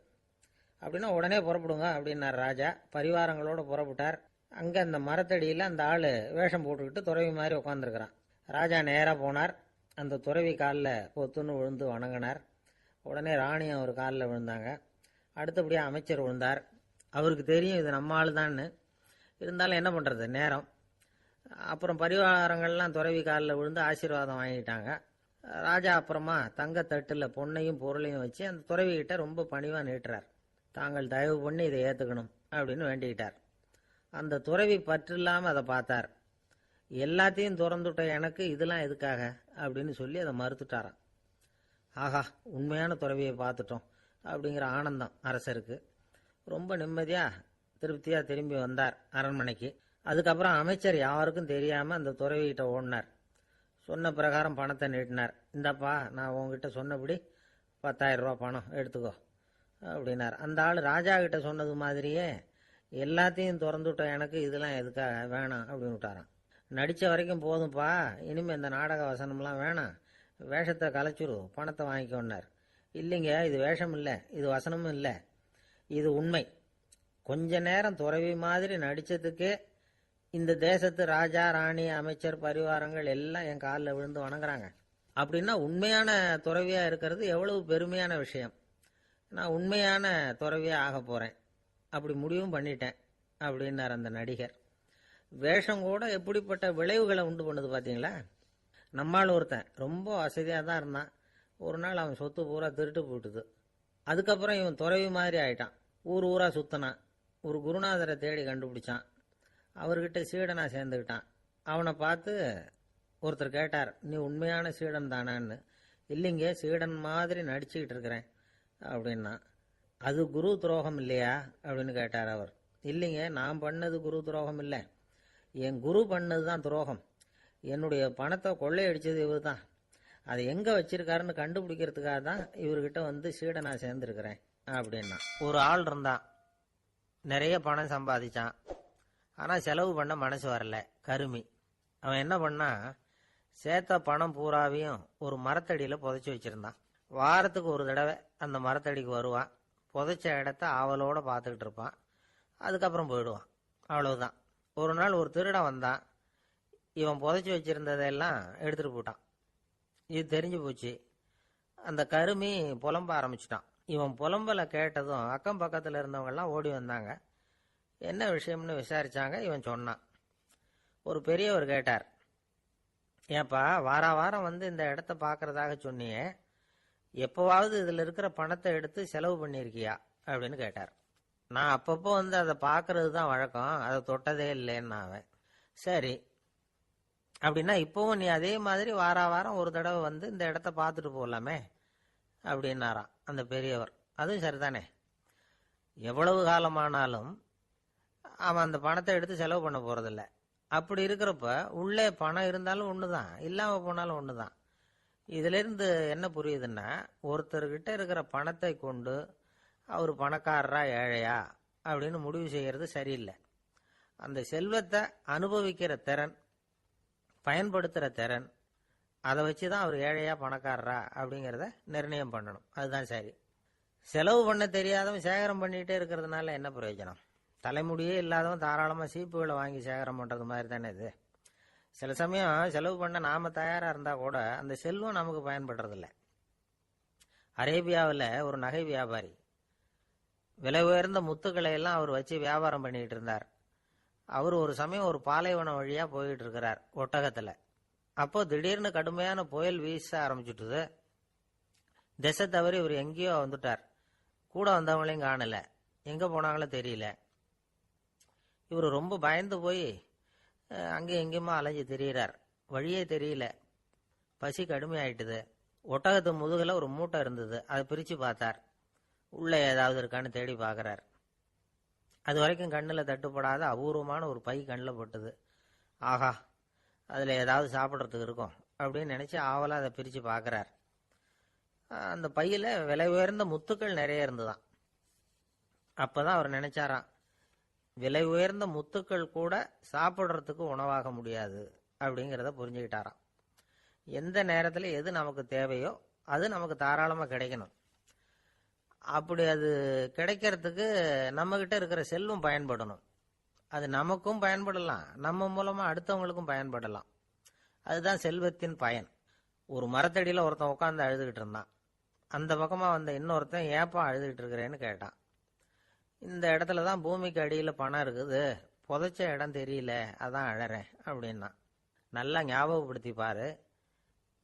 அப்படின்னா உடனே புறப்படுங்க அப்படின்னார் ராஜா. பரிவாரங்களோடு புறப்பட்டார். அங்கே அந்த மரத்தடியில் அந்த ஆள் வேஷம் போட்டுக்கிட்டு துறவி மாதிரி உட்காந்துருக்கிறான். ராஜா நேராக போனார். அந்த துறவி காலில் பொத்துன்னு விழுந்து வணங்கினார். உடனே ராணியும் அவர் காலில் விழுந்தாங்க. அடுத்தபடியாக அமைச்சர் விழுந்தார். அவருக்கு தெரியும் இது நம்ம ஆள் தான்னு. இருந்தாலும் என்ன பண்ணுறது, நேரம். அப்புறம் பரிவாரங்கள்லாம் துறவி காலில் விழுந்து ஆசீர்வாதம் வாங்கிட்டாங்க. ராஜா அப்புறமா தங்கத்தட்டில் பொண்ணையும் பொருளையும் வச்சு அந்த துறவிகிட்ட ரொம்ப பணிவாக நீட்டுறார். தாங்கள் தயவு பண்ணி இதை ஏற்றுக்கணும் அப்படின்னு வேண்டிக்கிட்டார். அந்த துறவி பற்று இல்லாமல் அதை பார்த்தார். எல்லாத்தையும் திறந்துட்ட எனக்கு இதெல்லாம் எதுக்காக அப்படின்னு சொல்லி அதை மறுத்துட்டாராம். ஆஹா, உண்மையான துறவியை பார்த்துட்டோம் அப்படிங்கிற ஆனந்தம் அரசருக்கு. ரொம்ப நிம்மதியாக திருப்தியாக திரும்பி வந்தார் அரண்மனைக்கு. அதுக்கப்புறம் அமைச்சர் யாருக்கும் தெரியாமல் அந்த துறவிகிட்ட ஓடினார். சொன்ன பிரகாரம் பணத்தை நீட்டினார். இந்தாப்பா, நான் உங்ககிட்ட சொன்னபடி 10,000 ரூபா பணம் எடுத்துக்கோ அப்படின்னார். அந்த ஆள் ராஜா கிட்ட சொன்னது மாதிரியே எல்லாத்தையும் திறந்துவிட்ட எனக்கு இதெல்லாம் எதுக்காக வேணாம் அப்படின்னு விட்டாரான். நடித்த வரைக்கும் போதும்ப்பா, இனிமேல் இந்த நாடக வசனம்லாம் வேணாம், வேஷத்தை கலைச்சிரு, பணத்தை வாங்கிக்கோன்னார். இல்லைங்க, இது வேஷம் இல்லை, இது வசனமும் இல்லை, இது உண்மை. கொஞ்ச நேரம் துறவி மாதிரி நடித்ததுக்கே இந்த தேசத்து ராஜா, ராணி, அமைச்சர், பரிவாரங்கள் எல்லாம் என் காலில் விழுந்து வணங்குறாங்க. அப்படின்னா உண்மையான துறவியாக இருக்கிறது எவ்வளவு பெருமையான விஷயம். நான் உண்மையான துறவியாக ஆக போகிறேன், அப்படி முடிவும் பண்ணிட்டேன் அப்படின்னார் அந்த நடிகர். வேஷம் கூட எப்படிப்பட்ட விளைவுகளை உண்டு பண்ணுது பார்த்தீங்களா. நம்மால் ஒருத்தன் ரொம்ப வசதியாக தான் இருந்தான். ஒரு நாள் அவன் சொத்து பூரா திருட்டு போட்டுது. அதுக்கப்புறம் இவன் துறவி மாதிரி ஆயிட்டான். ஊர் ஊராக சுற்றினான். ஒரு குருநாதரை தேடி கண்டுபிடிச்சான். அவர்கிட்ட சீடனா சேர்ந்துக்கிட்டான். அவனை பார்த்து ஒருத்தர் கேட்டார், நீ உண்மையான சீடன் தானான்னு. இல்லைங்க, சீடன் மாதிரி நடிச்சுக்கிட்டு இருக்கிறேன் அப்படின்னா. அது குரு துரோகம் இல்லையா அப்படின்னு கேட்டார் அவர். இல்லைங்க, நான் பண்ணது குரு துரோகம் இல்லை, என் குரு பண்ணது தான் துரோகம். என்னுடைய பணத்தை கொள்ளையடிச்சது இவர் தான். அதை எங்கே வச்சிருக்காருன்னு கண்டுபிடிக்கிறதுக்காக தான் இவர்கிட்ட வந்து சீடனா சேர்ந்துருக்கிறேன் அப்படின்னா. ஒரு ஆள் இருந்தான், நிறைய பணம் சம்பாதிச்சான். ஆனால் செலவு பண்ண மனசு வரல, கருமி. அவன் என்ன பண்ணா, சேர்த்த பணம் பூராவையும் ஒரு மரத்தடியில் புதைச்சி வச்சிருந்தான். வாரத்துக்கு ஒரு தடவை அந்த மரத்தடிக்கு வருவான். புதைச்ச இடத்த ஆவலோடு பார்த்துக்கிட்டு இருப்பான். அதுக்கப்புறம் போயிடுவான். அவ்வளவுதான். ஒரு நாள் ஒரு திருடன் வந்தான். இவன் புதைச்சி வச்சிருந்ததெல்லாம் எடுத்துகிட்டு போட்டான். இது தெரிஞ்சு போச்சு. அந்த கருமி புலம்ப ஆரம்பிச்சிட்டான். இவன் புலம்பலை கேட்டதும் அக்கம் பக்கத்தில் இருந்தவங்கெல்லாம் ஓடி வந்தாங்க. என்ன விஷயம்னு விசாரிச்சாங்க. இவன் சொன்னான். ஒரு பெரியவர் கேட்டார், ஏப்பா, வாரம் வந்து இந்த இடத்த பார்க்கறதாக சொன்னியே, எப்போவாவது இதில் இருக்கிற பணத்தை எடுத்து செலவு பண்ணியிருக்கியா அப்படின்னு கேட்டார். நான் அப்பப்போ வந்து அதை பார்க்கறது தான் வழக்கம், அதை தொட்டதே இல்லைன்னு அவன். சரி, அப்படின்னா இப்போவும் நீ அதே மாதிரி வாரம் ஒரு தடவை வந்து இந்த இடத்த பார்த்துட்டு போகலாமே அப்படின்னாராம் அந்த பெரியவர். அதுவும் சரிதானே, எவ்வளவு காலமானாலும் அவன் அந்த பணத்தை எடுத்து செலவு பண்ண போறதில்ல. அப்படி இருக்கிறப்ப உள்ளே பணம் இருந்தாலும் ஒன்று தான், இல்லாமல் போனாலும் ஒன்று தான். இதிலிருந்து என்ன புரியுதுன்னா, ஒருத்தர்கிட்ட இருக்கிற பணத்தை கொண்டு அவர் பணக்காரரா ஏழையா அப்படின்னு முடிவு செய்கிறது சரியில்லை. அந்த செல்வத்தை அனுபவிக்கிற திறன், பயன்படுத்துகிற திறன், அதை வச்சு தான் அவர் ஏழையா பணக்காரரா அப்படிங்கிறத நிர்ணயம் பண்ணணும். அதுதான் சரி. செலவு பண்ண தெரியாதவன் சேகரம் பண்ணிகிட்டே இருக்கிறதுனால என்ன பிரயோஜனம்? தலைமுடியே இல்லாதவன் தாராளமாக சீப்புகளை வாங்கி சேகரம் பண்ணுறது மாதிரி தானே இது. சில சமயம் செலவு பண்ண நாம் தயாராக இருந்தால் கூட அந்த செல்வம் நமக்கு பயன்படுறதில்ல. அரேபியாவில் ஒரு நகை வியாபாரி விலை உயர்ந்த முத்துக்களை எல்லாம் அவர் வச்சு வியாபாரம் பண்ணிக்கிட்டு இருந்தார். அவர் ஒரு சமயம் ஒரு பாலைவனம் வழியாக போயிட்டு இருக்கிறார் ஒட்டகத்தில். அப்போ திடீர்னு கடுமையான புயல் வீச ஆரம்பிச்சுட்டுது. திசை தவறி இவர் எங்கேயோ வந்துட்டார். கூட வந்தவங்களையும் காணலை, எங்கே போனாங்களோ தெரியல. இவர் ரொம்ப பயந்து போய் அங்கேயும் எங்கேயுமா அலைஞ்சு திரியிறார். வழியே தெரியல. பசி கடுமையாயிட்டுது. ஒட்டகத்து முதுகில் ஒரு மூட்டை இருந்தது. அதை பிரித்து பார்த்தார். உள்ளே ஏதாவது இருக்கான்னு தேடி பார்க்குறார். அது வரைக்கும் கண்ணில் தட்டுப்படாத அபூர்வமான ஒரு பை கண்ணில் பட்டுது. ஆஹா, அதில் ஏதாவது சாப்பிட்றதுக்கு இருக்கும் அப்படின்னு நினச்சி ஆவலாக அதை பிரித்து பார்க்குறார். அந்த பையில விலை உயர்ந்த முத்துக்கள் நிறைய இருந்துதான். அப்பதான் அவர் நினைச்சாராம், விலை உயர்ந்த முத்துக்கள் கூட சாப்பிட்றதுக்கு உணவாக முடியாது அப்படிங்கிறத புரிஞ்சுக்கிட்டாராம். எந்த நேரத்தில் எது நமக்கு தேவையோ அது நமக்கு தாராளமாக கிடைக்கணும். அப்படி அது கிடைக்கிறதுக்கு நம்மகிட்ட இருக்கிற செல்வம் பயன்படணும். அது நமக்கும் பயன்படலாம், நம்ம மூலமா அடுத்தவங்களுக்கும் பயன்படலாம். அதுதான் செல்வத்தின் பயன். ஒரு மரத்தடியில் ஒருத்தன் உட்காந்து அழுதுகிட்டு இருந்தான். அந்த பக்கமாக வந்த இன்னொருத்தன் ஏப்பா அழுதுகிட்டு இருக்கிறேன்னு கேட்டான். இந்த இடத்துல தான் பூமிக்கு அடியில் பணம் இருக்குது, புதைச்ச இடம் தெரியல, அதான் அழறேன் அப்படின்னா. நல்லா ஞாபகப்படுத்தி பாரு,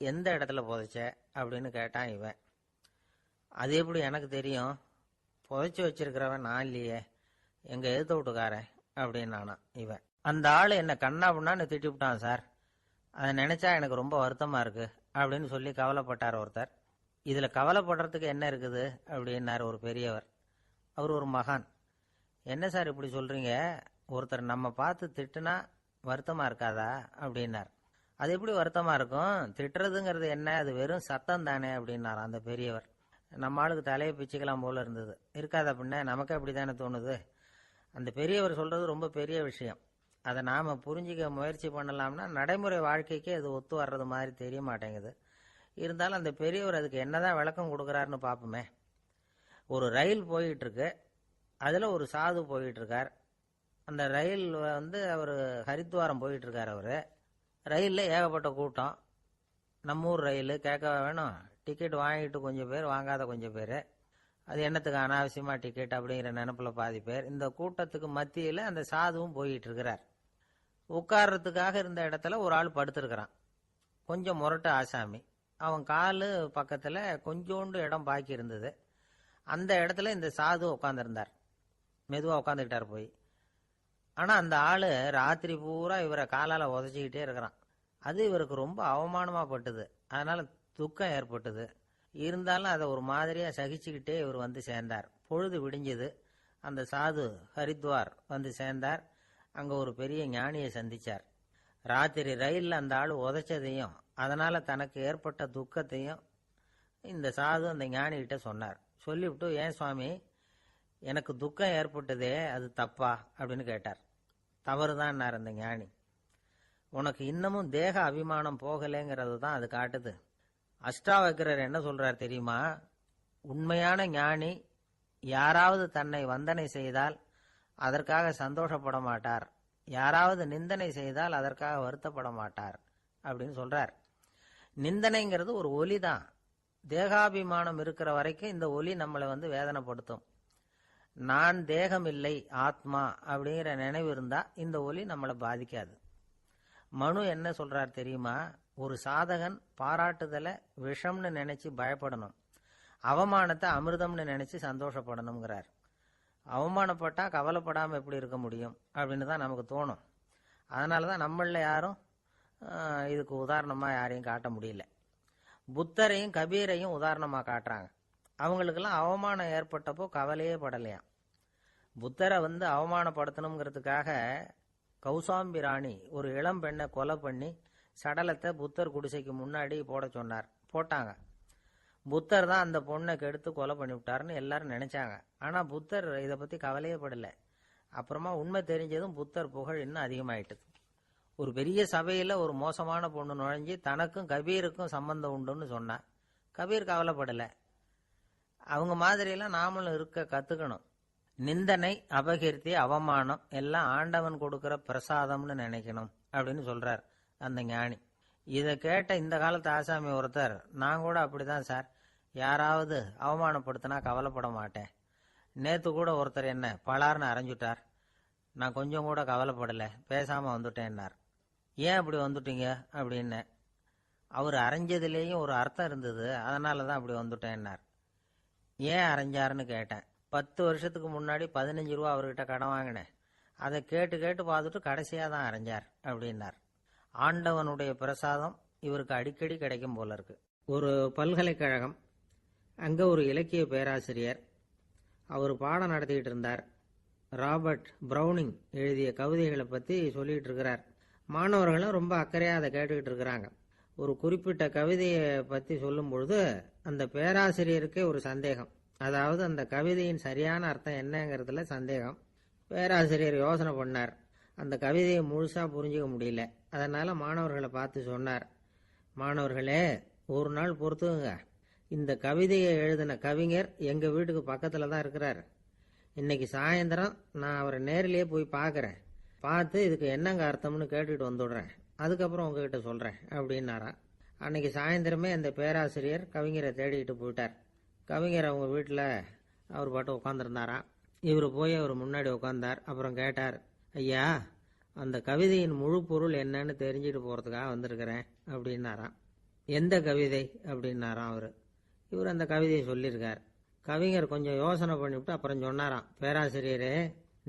எந்த இடத்துல புதைச்ச அப்படின்னு கேட்டான் இவன். அது எப்படி எனக்கு தெரியும், புதைச்சி வச்சிருக்கிறவன் நான் இல்லையே, எங்க எதிர்த்த வீட்டுக்காரன் அப்படின்னானா இவன். அந்த ஆள் என்ன கண்ணா புண்ணான்னு திட்டிவிட்டான் சார், அதை நினைச்சா எனக்கு ரொம்ப வருத்தமா இருக்கு அப்படின்னு சொல்லி கவலைப்பட்டார் ஒருத்தர். இதுல கவலைப்படுறதுக்கு என்ன இருக்குது அப்படின்னாரு ஒரு பெரியவர். அவர் ஒரு மகான். என்ன சார் இப்படி சொல்றீங்க, ஒருத்தர் நம்ம பார்த்து திட்டுனா வருத்தமா இருக்காதா அப்படின்னார். அது எப்படி வருத்தமா இருக்கும், திட்டுறதுங்கிறது என்ன, அது வெறும் சத்தம் தானே அப்படின்னார் அந்த பெரியவர். நம்ம ஆளுக்கு தலையை பிச்சுக்கலாம் போல இருந்தது. இருக்காத அப்படின்னா நமக்கு அப்படித்தானே தோணுது. அந்த பெரியவர் சொல்றது ரொம்ப பெரிய விஷயம். அதை நாம புரிஞ்சிக்க முயற்சி பண்ணலாம்னா நடைமுறை வாழ்க்கைக்கு அது ஒத்து வர்றது மாதிரி தெரிய மாட்டேங்குது. இருந்தாலும் அந்த பெரியவர் அதுக்கு என்னதான் விளக்கம் கொடுக்குறாருன்னு பார்ப்போமே. ஒரு ரயில் போயிட்டு இருக்கு, அதில் ஒரு சாது போயிட்டு இருக்கார். அந்த ரயில் அவர் ஹரித்வாரம் போயிட்டு இருக்கார். அவர் ரயிலில் ஏகப்பட்ட கூட்டம். நம்ம ஊர் ரயில் கேட்க வேணும், டிக்கெட் வாங்கிட்டு கொஞ்சம் பேர், வாங்காத கொஞ்சம் பேர். அது என்னத்துக்கு அனாவசியமாக டிக்கெட் அப்படிங்கிற நினப்பில் பாதி பேர். இந்த கூட்டத்துக்கு மத்தியில் அந்த சாதுவும் போயிட்டு இருக்கிறார். உட்கார்றதுக்காக இருந்த இடத்துல ஒரு ஆள் படுத்திருக்கிறான், கொஞ்சம் முரட்டு ஆசாமி. அவன் காலு பக்கத்தில் கொஞ்சோண்டு இடம் பாக்கி இருந்தது. அந்த இடத்துல இந்த சாது உட்காந்துருந்தார். மெதுவாக உட்காந்துக்கிட்டார் போய். ஆனால் அந்த ஆள் ராத்திரி பூரா இவரை காலால் உதச்சிக்கிட்டே இருக்கிறான். அது இவருக்கு ரொம்ப அவமானமாக பட்டுது. அதனால துக்கம் ஏற்பட்டது. இருந்தாலும் அதை ஒரு மாதிரியாக சகிச்சுக்கிட்டே இவர் வந்து சேர்ந்தார். பொழுது விடிஞ்சது. அந்த சாது ஹரித்வார் வந்து சேர்ந்தார். அங்கே ஒரு பெரிய ஞானியை சந்திச்சார். ராத்திரி ரயிலில் அந்த ஆள் உதைச்சதையும் அதனால தனக்கு ஏற்பட்ட துக்கத்தையும் இந்த சாது அந்த ஞானிகிட்ட சொன்னார். சொல்லிவிட்டு, ஏன் சுவாமி, எனக்கு துக்கம் ஏற்பட்டதே அது தப்பா அப்படின்னு கேட்டார். தவறுதான்னார் அந்த ஞானி. உனக்கு இன்னமும் தேக அபிமானம் போகலைங்கிறது தான் அது காட்டுது. அஷ்டாவக்கரர் என்ன சொல்றார் தெரியுமா, உண்மையான ஞானி யாராவது தன்னை வந்தனை செய்தால் அதற்காக சந்தோஷப்பட மாட்டார், யாராவது நிந்தனை செய்தால் அதற்காக வருத்தப்பட மாட்டார் அப்படின்னு சொல்றார். நிந்தனைங்கிறது ஒரு ஒலி தான். தேகாபிமானம் இருக்கிற வரைக்கும் இந்த ஒலி நம்மளை வேதனைப்படுத்தும். நான் தேகம் இல்லை, ஆத்மா அப்படிங்கிற நினைவு இருந்தா இந்த ஒலி நம்மளை பாதிக்காது. மனு என்ன சொல்றார் தெரியுமா, ஒரு சாதகன் பாராட்டுதலை விஷம்னு நினைச்சு பயப்படணும், அவமானத்தை அமிர்தம்னு நினைச்சு சந்தோஷப்படணுங்கிறார். அவமானப்பட்டா கவலைப்படாம எப்படி இருக்க முடியும் அப்படின்னு தான் நமக்கு தோணும். அதனாலதான் நம்மள யாரும் இதுக்கு உதாரணமா யாரையும் காட்ட முடியல. புத்தரையும் கபீரையும் உதாரணமா காட்டுறாங்க. அவங்களுக்கெல்லாம் அவமானம் ஏற்பட்டப்போ கவலையே படலையாம். புத்தரை அவமானப்படுத்தணுங்கிறதுக்காக கௌசாம்பி ராணி ஒரு இளம் பெண்ணை கொலை பண்ணி சடலத்தை புத்தர் குடிசைக்கு முன்னாடி போட சொன்னார். போட்டாங்க. புத்தர் தான் அந்த பொண்ணை கெடுத்து கொலை பண்ணி விட்டாருன்னு எல்லாரும் நினைச்சாங்க. ஆனா புத்தர் இதை பத்தி கவலையே படல. அப்புறமா உண்மை தெரிஞ்சதும் புத்தர் புகழ் இன்னும் அதிகமாயிட்டது. ஒரு பெரிய சபையில ஒரு மோசமான பொண்ணு நுழைஞ்சி தனக்கும் கபீருக்கும் சம்பந்தம் உண்டுன்னு சொன்னா கபீர் கவலைப்படல. அவங்க மாதிரியெல்லாம் நாமளும் இருக்க கத்துக்கணும். நிந்தனை, அபகீர்த்தி, அவமானம் எல்லாம் ஆண்டவன் கொடுக்கிற பிரசாதம்னு நினைக்கணும் அப்படின்னு சொல்றார் அந்த ஞானி. இதை கேட்ட இந்த காலத்து ஆசாமி ஒருத்தர், நான் கூட அப்படிதான் சார், யாராவது அவமானப்படுத்தினா கவலைப்பட மாட்டேன். நேத்து கூட ஒருத்தர் என்ன பலார்னு அரைஞ்சுட்டார், நான் கொஞ்சம் கூட கவலைப்படலை, பேசாம வந்துட்டேன்னார். ஏன் அப்படி வந்துட்டீங்க அப்படின்னு. அவர் அரைஞ்சதுலேயும் ஒரு அர்த்தம் இருந்தது, அதனால தான் அப்படி வந்துட்டேன்னார். ஏன் அரைஞ்சாருன்னு கேட்டேன். 10 வருஷத்துக்கு முன்னாடி 15 ரூபா அவர்கிட்ட கடன் வாங்கினேன், அதை கேட்டு கேட்டு பார்த்துட்டு கடைசியாக தான் அரைஞ்சார் அப்படின்னார். ஆண்டவனுடைய பிரசாதம் இவருக்கு அடிக்கடி கிடைக்கும் போல இருக்கு. ஒரு பல்கலைக்கழகம், அங்கே ஒரு இலக்கிய பேராசிரியர், அவர் பாடம் நடத்திக்கிட்டு இருந்தார். ராபர்ட் பிரவுனிங் எழுதிய கவிதைகளை பற்றி சொல்லிட்டு இருக்கிறார். மாணவர்களும் ரொம்ப அக்கறையாக அதை கேட்டுக்கிட்டு இருக்கிறாங்க. ஒரு குறிப்பிட்ட கவிதையை பற்றி சொல்லும் பொழுது அந்த பேராசிரியருக்கே ஒரு சந்தேகம். அதாவது அந்த கவிதையின் சரியான அர்த்தம் என்னங்கிறதுல சந்தேகம். பேராசிரியர் யோசனை பண்ணார். அந்த கவிதையை முழுசாக புரிஞ்சிக்க முடியல. அதனால் மாணவர்களை பார்த்து சொன்னார், மாணவர்களே, ஒரு நாள் பொறுத்துங்க. இந்த கவிதையை எழுதின கவிஞர் எங்கள் வீட்டுக்கு பக்கத்தில் தான் இருக்கிறார். இன்னைக்கு சாயந்தரம் நான் அவரை நேரிலேயே போய் பார்க்குறேன். பார்த்து இதுக்கு என்னங்க அர்த்தம்னு கேட்டுட்டு வந்துடுறேன். அதுக்கப்புறம் உங்ககிட்ட சொல்கிறேன் அப்படின்னாராம். அன்னைக்கு சாயந்தரமே அந்த பேராசிரியர் கவிஞரை தேடிக்கிட்டு போயிட்டார். கவிஞர் அவங்க வீட்டில் அவர் பாட்டு உட்காந்துருந்தாராம். இவர் போய் அவர் முன்னாடி உட்காந்தார். அப்புறம் கேட்டார், ஐயா, அந்த கவிதையின் முழு பொருள் என்னன்னு தெரிஞ்சுட்டு போகிறதுக்காக வந்திருக்கிறேன் அப்படின்னாராம். எந்த கவிதை அப்படின்னாராம் அவர். இவர் அந்த கவிதையை சொல்லியிருக்கார். கவிஞர் கொஞ்சம் யோசனை பண்ணிவிட்டு அப்புறம் சொன்னாராம், பேராசிரியரே,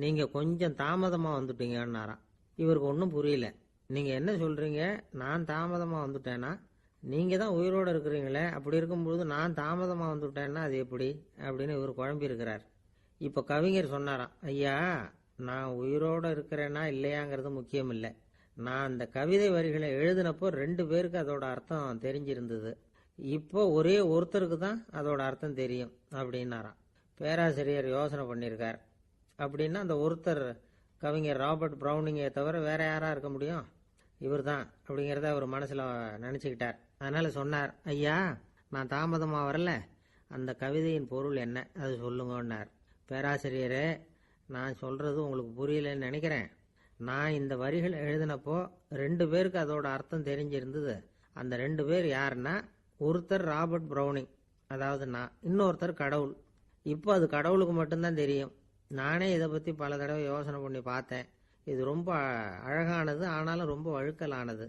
நீங்கள் கொஞ்சம் தாமதமாக வந்துட்டீங்கன்னாராம். இவருக்கு ஒன்றும் புரியல. நீங்கள் என்ன சொல்கிறீங்க? நான் தாமதமாக வந்துட்டேன்னா? நீங்கள் தான் உயிரோடு இருக்கிறீங்களே, அப்படி இருக்கும்பொழுது நான் தாமதமாக வந்துட்டேன்னா அது எப்படி அப்படின்னு இவர் குழம்பியிருக்கிறார். இப்போ கவிஞர் சொன்னாராம், ஐயா, நான் உயிரோடு இருக்கிறேன்னா இல்லையாங்கிறது முக்கியம் இல்லை. நான் அந்த கவிதை வரிகளை எழுதினப்போ 2 பேருக்கு அதோட அர்த்தம் தெரிஞ்சிருந்தது. இப்போ ஒரே ஒருத்தருக்கு தான் அதோட அர்த்தம் தெரியும் அப்படின்னாராம். பேராசிரியர் யோசனை பண்ணியிருக்கார். அப்படின்னா அந்த ஒருத்தர் கவிஞர் ராபர்ட் ப்ரௌனிங்கை தவிர வேற யாரா இருக்க முடியும்? இவர் தான் அப்படிங்கிறத அவர் மனசில் நினச்சிக்கிட்டார். அதனால சொன்னார், ஐயா, நான் தாமதமாக வரல, அந்த கவிதையின் பொருள் என்ன அது சொல்லுங்கன்னார். பேராசிரியரே, நான் சொல்கிறது உங்களுக்கு புரியலன்னு நினைக்கிறேன். நான் இந்த வரிகள் எழுதினப்போ 2 பேருக்கு அதோட அர்த்தம் தெரிஞ்சிருந்தது. அந்த 2 பேர் யாருன்னா, ஒருத்தர் ராபர்ட் ப்ரௌனிங், அதாவது நான், இன்னொருத்தர் கடவுள். இப்போ அது கடவுளுக்கு மட்டும்தான் தெரியும். நானே இதை பற்றி பல தடவை யோசனை பண்ணி பார்த்தேன். இது ரொம்ப அழகானது, ஆனாலும் ரொம்ப வழுக்கலானது.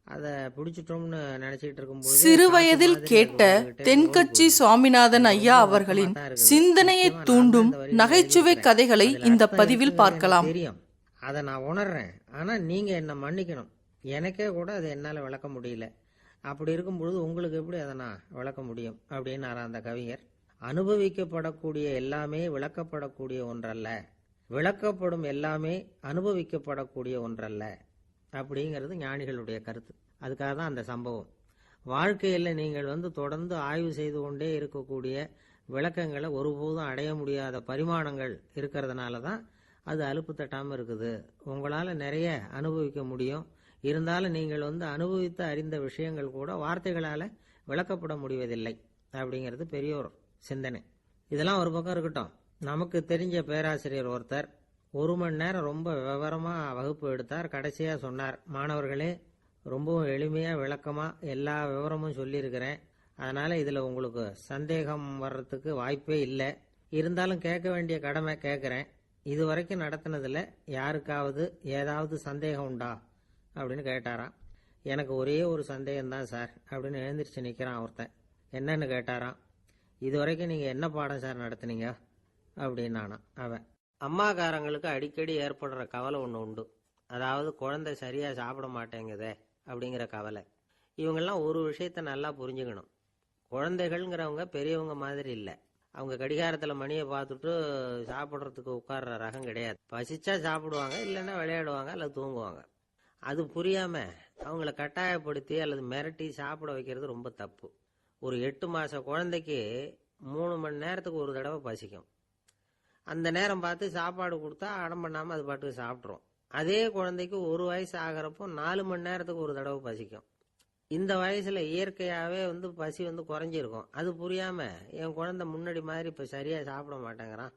அதை பிடிச்சிட்டோம்னு நினைச்சிட்டு இருக்கும்போது சிறுவயதில் கேட்ட தென்கட்சி சுவாமிநாதன் ஐயா அவர்களின் சிந்தனையை தூண்டும் நகைச்சுவை கதைகளை இந்த பதிவில் பார்க்கலாம். தெரியும், அதை நான் உணர்றேன். ஆனால் நீங்கள் என்னை மன்னிக்கணும். எனக்கே கூட அதை என்னால் விளக்க முடியல. அப்படி இருக்கும்பொழுது உங்களுக்கு எப்படி அதை நான் விளக்க முடியும் அப்படின்னாரா அந்த கவிஞர். அனுபவிக்கப்படக்கூடிய எல்லாமே விளக்கப்படக்கூடிய ஒன்றல்ல, விளக்கப்படும் எல்லாமே அனுபவிக்கப்படக்கூடிய ஒன்றல்ல அப்படிங்கிறது ஞானிகளுடைய கருத்து. அதுக்காக தான் அந்த சம்பவம். வாழ்க்கையில் நீங்கள் தொடர்ந்து ஆய்வு செய்து கொண்டே இருக்கக்கூடிய விளக்கங்களை ஒருபோதும் அடைய முடியாத பரிமாணங்கள் இருக்கிறதுனால தான் அது அலுப்பு தட்டாமல் இருக்குது. உங்களால் நிறைய அனுபவிக்க முடியும். இருந்தாலும் நீங்கள் அனுபவித்து அறிந்த விஷயங்கள் கூட வார்த்தைகளால் விளக்கப்பட முடிவதில்லை அப்படிங்கிறது பெரியோர் சிந்தனை. இதெல்லாம் ஒரு பக்கம் இருக்கட்டும். நமக்கு தெரிஞ்ச பேராசிரியர் ஒருத்தர் 1 மணி நேரம் ரொம்ப விவரமாக வகுப்பு எடுத்தார். கடைசியாக சொன்னார், மாணவர்களே, ரொம்பவும் எளிமையாக விளக்கமாக எல்லா விவரமும் சொல்லியிருக்கிறேன். அதனால் இதில் உங்களுக்கு சந்தேகம் வர்றதுக்கு வாய்ப்பே இல்லை. இருந்தாலும் கேட்க வேண்டிய கடமை கேட்குறேன். இது வரைக்கும் நடத்தினதில் யாருக்காவது ஏதாவது சந்தேகம் உண்டா அப்படின்னு கேட்டாராம். எனக்கு ஒரே ஒரு சந்தேகம்தான் சார் அப்படின்னு எழுந்திரிச்சு நிற்கிறான் ஒருத்தன். என்னன்னு கேட்டாராம். இது வரைக்கும் நீங்கள் என்ன பாடம் சார் நடத்துனீங்க அப்படின்னானா அவன். அம்மாக்காரங்களுக்கு அடிக்கடி ஏற்படுற கவலை ஒன்று உண்டு. அதாவது குழந்தை சரியாக சாப்பிட மாட்டேங்குதே அப்படிங்கிற கவலை. இவங்கெல்லாம் ஒரு விஷயத்த நல்லா புரிஞ்சுக்கணும். குழந்தைகள்ங்கிறவங்க பெரியவங்க மாதிரி இல்லை. அவங்க கடிகாரத்தில் மணியை பார்த்துட்டு சாப்பிட்றதுக்கு உட்கார்ற ரகம் கிடையாது. பசிச்சா சாப்பிடுவாங்க, இல்லைன்னா விளையாடுவாங்க அல்லது தூங்குவாங்க. அது புரியாமல் அவங்கள கட்டாயப்படுத்தி அல்லது மிரட்டி சாப்பிட வைக்கிறது ரொம்ப தப்பு. ஒரு 8 மாத குழந்தைக்கு 3 மணி நேரத்துக்கு ஒரு தடவை பசிக்கும். அந்த நேரம் பார்த்து சாப்பாடு கொடுத்தா அடம் பண்ணாமல் அது பாட்டுக்கு சாப்பிட்றோம். அதே குழந்தைக்கு 1 வயசு ஆகிறப்போ 4 மணி நேரத்துக்கு ஒரு தடவை பசிக்கும். இந்த வயசில் இயற்கையாகவே பசி குறைஞ்சிருக்கும். அது புரியாமல் என் குழந்தை முன்னாடி மாதிரி இப்போ சரியாக சாப்பிட மாட்டேங்கிறான்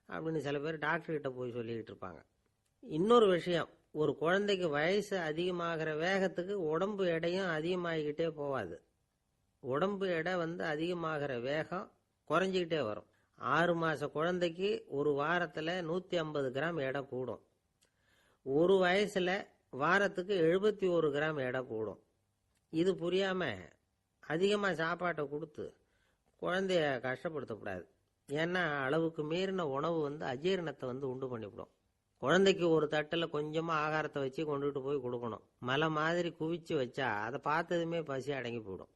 அப்படின்னு சில பேர் டாக்டர்கிட்ட போய் சொல்லிக்கிட்டு இருப்பாங்க. இன்னொரு விஷயம், ஒரு குழந்தைக்கு வயசு அதிகமாகிற வேகத்துக்கு உடம்பு எடையும் அதிகமாகிக்கிட்டே போகாது. உடம்பு எடை அதிகமாகிற வேகம் குறைஞ்சிக்கிட்டே வரும். 6 மாத குழந்தைக்கு ஒரு வாரத்தில் 150 கிராம் எடை கூடும். ஒரு வயசில் வாரத்துக்கு 71 கிராம் எடை கூடும். இது புரியாமல் அதிகமாக சாப்பாட்டை கொடுத்து குழந்தைய கஷ்டப்படுத்தக்கூடாது. ஏன்னா அளவுக்கு மீறின உணவு அஜீரணத்தை உண்டு பண்ணிவிடும். குழந்தைக்கு ஒரு தட்டில் கொஞ்சமாக ஆகாரத்தை வச்சு கொண்டுகிட்டு போய் கொடுக்கணும். மலை மாதிரி குவிச்சு வச்சா அதை பார்த்ததுமே பசி அடங்கி போயிடும்.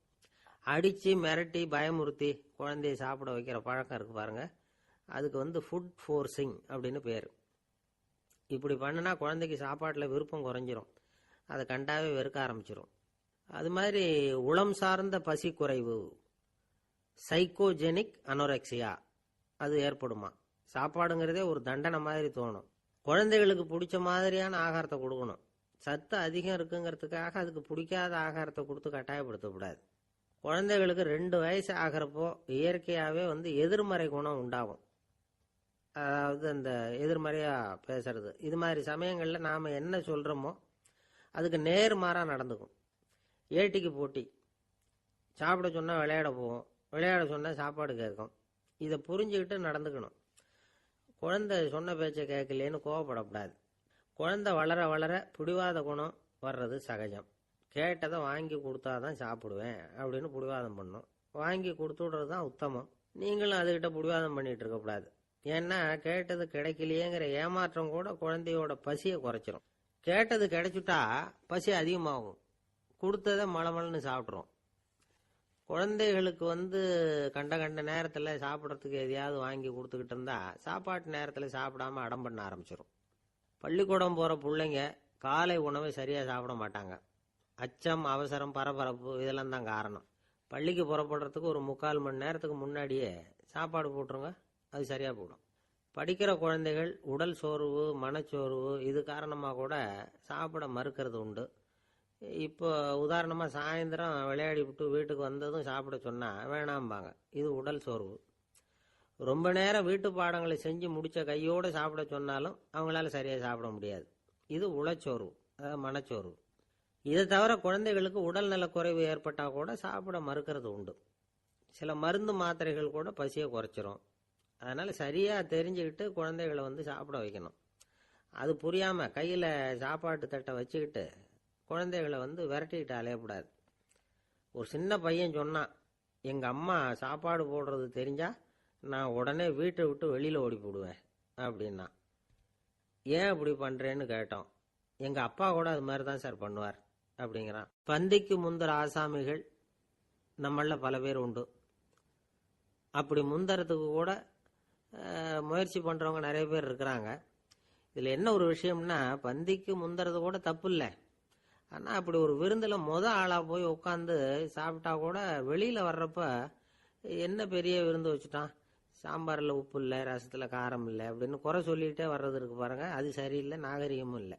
அடித்து மிரட்டி பயமுறுத்தி குழந்தைய சாப்பிட வைக்கிற பழக்கம் இருக்குது பாருங்கள். அதுக்கு ஃபுட் ஃபோர்ஸிங் அப்படின்னு பேர். இப்படி பண்ணினா குழந்தைக்கு சாப்பாட்டில் விருப்பம் குறைஞ்சிரும். அதை கண்டாவே வெறுக்க ஆரம்பிச்சிடும். அது மாதிரி உளம் சார்ந்த பசி குறைவு, சைக்கோஜெனிக் அனோரெக்சியா, அது ஏற்படுமா. சாப்பாடுங்கிறதே ஒரு தண்டனை மாதிரி தோணும். குழந்தைகளுக்கு பிடிச்ச மாதிரியான ஆகாரத்தை கொடுக்கணும். சத்து அதிகம் இருக்குங்கிறதுக்காக அதுக்கு பிடிக்காத ஆகாரத்தை கொடுத்து கட்டாயப்படுத்தக்கூடாது. குழந்தைகளுக்கு 2 வயசு ஆகிறப்போ இயற்கையாகவே எதிர்மறை குணம் உண்டாகும். அதாவது அந்த எதிர்மறையா பேசுறது, இது மாதிரி சமயங்கள்ல நாம என்ன சொல்றோமோ அதுக்கு நேர்மாறா நடந்துக்கும். ஏட்டிக்கு போட்டி, சாப்பிட சொன்னா விளையாட போவோம், விளையாட சொன்னா சாப்பாடு கேட்கும். இதை புரிஞ்சுக்கிட்டு நடந்துக்கணும். குழந்தை சொன்ன பேச்சை கேட்கலேன்னு கோவப்படக்கூடாது. குழந்தை வளர வளர பிடிவாத குணம் வர்றது சகஜம். கேட்டதை வாங்கி கொடுத்தாதான் சாப்பிடுவேன் அப்படின்னு பிடிவாதம் பண்ணும். வாங்கி கொடுத்து விடுறது தான் உத்தமம். நீங்களும் அதுகிட்ட பிடிவாதம் பண்ணிட்டு இருக்கக்கூடாது. ஏன்னா கேட்டது கிடைக்கலையேங்கிற ஏமாற்றம் கூட குழந்தையோட பசியை குறைச்சிரும். கேட்டது கிடைச்சுட்டா பசி அதிகமாகும். கொடுத்ததை மளமளன்னு சாப்பிட்றோம். குழந்தைகளுக்கு கண்ட கண்ட நேரத்தில் சாப்பிட்றதுக்கு எதையாவது வாங்கி கொடுத்துக்கிட்டு இருந்தா சாப்பாட்டு நேரத்தில் சாப்பிடாம அடம் பண்ண ஆரம்பிச்சிடும். பள்ளிக்கூடம் போகிற பிள்ளைங்க காலை உணவை சரியாக சாப்பிட மாட்டாங்க. அச்சம், அவசரம், பரபரப்பு இதெல்லாம் தான் காரணம். பள்ளிக்கு புறப்படுறதுக்கு ஒரு 3/4 மணி நேரத்துக்கு முன்னாடியே சாப்பாடு போட்டுருங்க, அது சரியாக போடும். படிக்கிற குழந்தைகள் உடல் சோர்வு, மனச்சோர்வு இது காரணமாக கூட சாப்பிட மறுக்கிறது உண்டு. இப்போ உதாரணமாக சாயந்தரம் விளையாடி விட்டு வீட்டுக்கு வந்ததும் சாப்பிட சொன்னால் வேணாம்பாங்க. இது உடல் சோர்வு. ரொம்ப நேரம் வீட்டு பாடங்களை செஞ்சு முடித்த கையோடு சாப்பிட சொன்னாலும் அவங்களால சரியாக சாப்பிட முடியாது. இது உளச்சோர்வு, அதாவது மனச்சோர்வு. இதை தவிர குழந்தைகளுக்கு உடல் நலக்குறைவு ஏற்பட்டால் கூட சாப்பிட மறுக்கிறது உண்டு. சில மருந்து மாத்திரைகள் கூட பசியை குறைச்சிரும். அதனால் சரியாக தெரிஞ்சுக்கிட்டு குழந்தைகளை சாப்பிட வைக்கணும். அது புரியாமல் கையில் சாப்பாட்டு தட்டை வச்சுக்கிட்டு குழந்தைகளை விரட்டிக்கிட்டு அலையக்கூடாது. ஒரு சின்ன பையன் சொன்னான், எங்கள் அம்மா சாப்பாடு போடுறது தெரிஞ்சா நான் உடனே வீட்டை விட்டு வெளியில் ஓடி போடுவேன் அப்படின்னா. ஏன் அப்படி பண்ணுறேன்னு கேட்டோம். எங்கள் அப்பா கூட அது மாதிரி தான் சார் பண்ணுவார் அப்படிங்கிறான். பந்திக்கு முந்தர ஆசாமிகள் நம்மள பல பேர் உண்டு. அப்படி முந்தறதுக்கு கூட முயற்சி பண்ணுறவங்க நிறைய பேர் இருக்கிறாங்க. இதில் என்ன ஒரு விஷயம்னா, பந்திக்கு முந்தறது கூட தப்பு இல்லை. ஆனால் அப்படி ஒரு விருந்தில் ஆளாக போய் உட்காந்து சாப்பிட்டா கூட வெளியில் வர்றப்ப என்ன பெரிய விருந்து வச்சுட்டான், சாம்பாரில் உப்பு இல்லை, ரசத்தில் காரம் இல்லை அப்படின்னு குறை சொல்லிகிட்டே வர்றது இருக்கு பாருங்க, அது சரியில்லை, நாகரிகமும் இல்லை.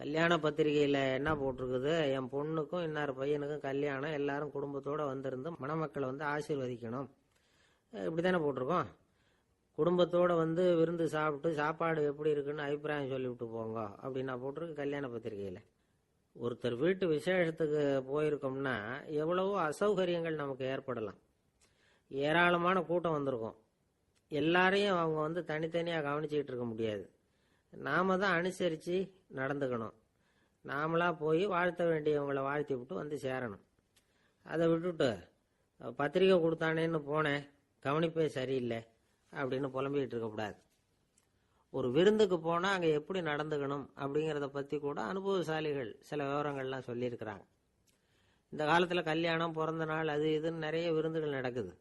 கல்யாண பத்திரிகையில் என்ன போட்டிருக்குது, என் பொண்ணுக்கும் இன்னார் பையனுக்கும் கல்யாணம், எல்லாரும் குடும்பத்தோடு வந்திருந்து மணமக்களை ஆசீர்வதிக்கணும், இப்படி தானே போட்டிருக்கோம். குடும்பத்தோடு விருந்து சாப்பிட்டு சாப்பாடு எப்படி இருக்குன்னு அபிப்பிராயம் சொல்லிவிட்டு போங்க அப்படின்னா போட்டிருக்கு கல்யாண பத்திரிகையில். ஒருத்தர் வீட்டு விசேஷத்துக்கு போயிருக்கோம்னா எவ்வளவோ அசௌகரியங்கள் நமக்கு ஏற்படலாம். ஏராளமான கூட்டம் வந்திருக்கும். எல்லாரையும் அவங்க தனித்தனியாக கவனிச்சுக்கிட்டு இருக்க முடியாது. நாம தான் அனுசரித்து நடந்துக்கணும். நாமளாக போய் வாழ்த்த வேண்டியவங்களை வாழ்த்தி விட்டு சேரணும். அதை விட்டுட்டு பத்திரிக்கை கொடுத்தானேன்னு போனேன், கவனிப்பே சரியில்லை அப்படின்னு புலம்பிக்கிட்டு இருக்கக்கூடாது. ஒரு விருந்துக்கு போனால் அங்கே எப்படி நடந்துக்கணும் அப்படிங்கிறத பற்றி கூட அனுபவசாலிகள் சில விவரங்கள்லாம் சொல்லியிருக்கிறாங்க. இந்த காலத்தில் கல்யாணம், பிறந்த நாள், அது இதுன்னு நிறைய விருந்துகள் நடக்குது.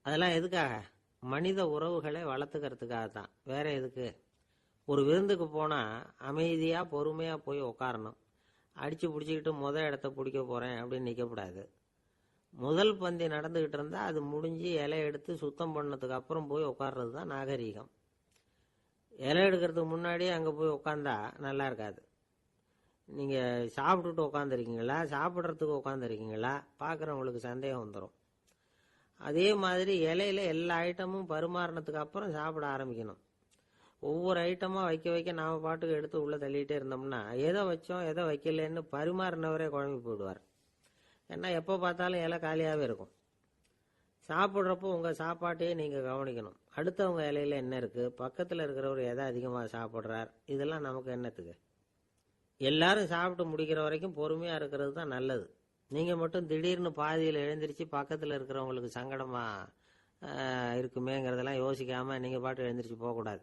அதெல்லாம் எதுக்காக? மனித உறவுகளை வளர்த்துக்கிறதுக்காக தான், வேற எதுக்கு? ஒரு விருந்துக்கு போனால் அமைதியாக பொறுமையாக போய் உட்காரணும். அடித்து பிடிச்சிக்கிட்டு இடத்த பிடிக்க போகிறேன் அப்படின்னு நிற்கக்கூடாது. முதல் பந்தி நடந்துக்கிட்டு இருந்தால் அது முடிஞ்சு இலை எடுத்து சுத்தம் பண்ணதுக்கு அப்புறம் போய் உட்கார்றது தான் நாகரீகம். இலை எடுக்கிறதுக்கு முன்னாடியே அங்கே போய் உட்காந்தா நல்லா இருக்காது. நீங்கள் சாப்பிட்டுட்டு உட்காந்துருக்கீங்களா, சாப்பிட்றதுக்கு உட்காந்துருக்கீங்களா, பார்க்குறவங்களுக்கு சந்தேகம் வந்துடும். அதே மாதிரி இலையில எல்லா ஐட்டமும் பரிமாறினதுக்கு அப்புறம் சாப்பிட ஆரம்பிக்கணும். ஒவ்வொரு ஐட்டமாக வைக்க வைக்க நாம் பாட்டுக்கு எடுத்து உள்ளே தள்ளிகிட்டே இருந்தோம்னா எதை வச்சோம் எதை வைக்கலன்னு பரிமாறினவரே குழம்பி போயிடுவார். ஏன்னா எப்போ பார்த்தாலும் இலை காலியாகவே இருக்கும். சாப்பிட்றப்போ உங்கள் சாப்பாட்டையே நீங்கள் கவனிக்கணும். அடுத்தவங்க இலையில என்ன இருக்குது, பக்கத்தில் இருக்கிறவர் எதை அதிகமாக சாப்பிட்றார், இதெல்லாம் நமக்கு என்னத்துக்கு? எல்லாரும் சாப்பிட்டு முடிக்கிற வரைக்கும் பொறுமையாக இருக்கிறது தான் நல்லது. நீங்கள் மட்டும் திடீர்னு பாதியில் எழுந்திரிச்சு பக்கத்தில் இருக்கிறவங்களுக்கு சங்கடமாக இருக்குமேங்கிறதெல்லாம் யோசிக்காமல் நீங்கள் பாட்டு எழுந்திரிச்சு போகக்கூடாது.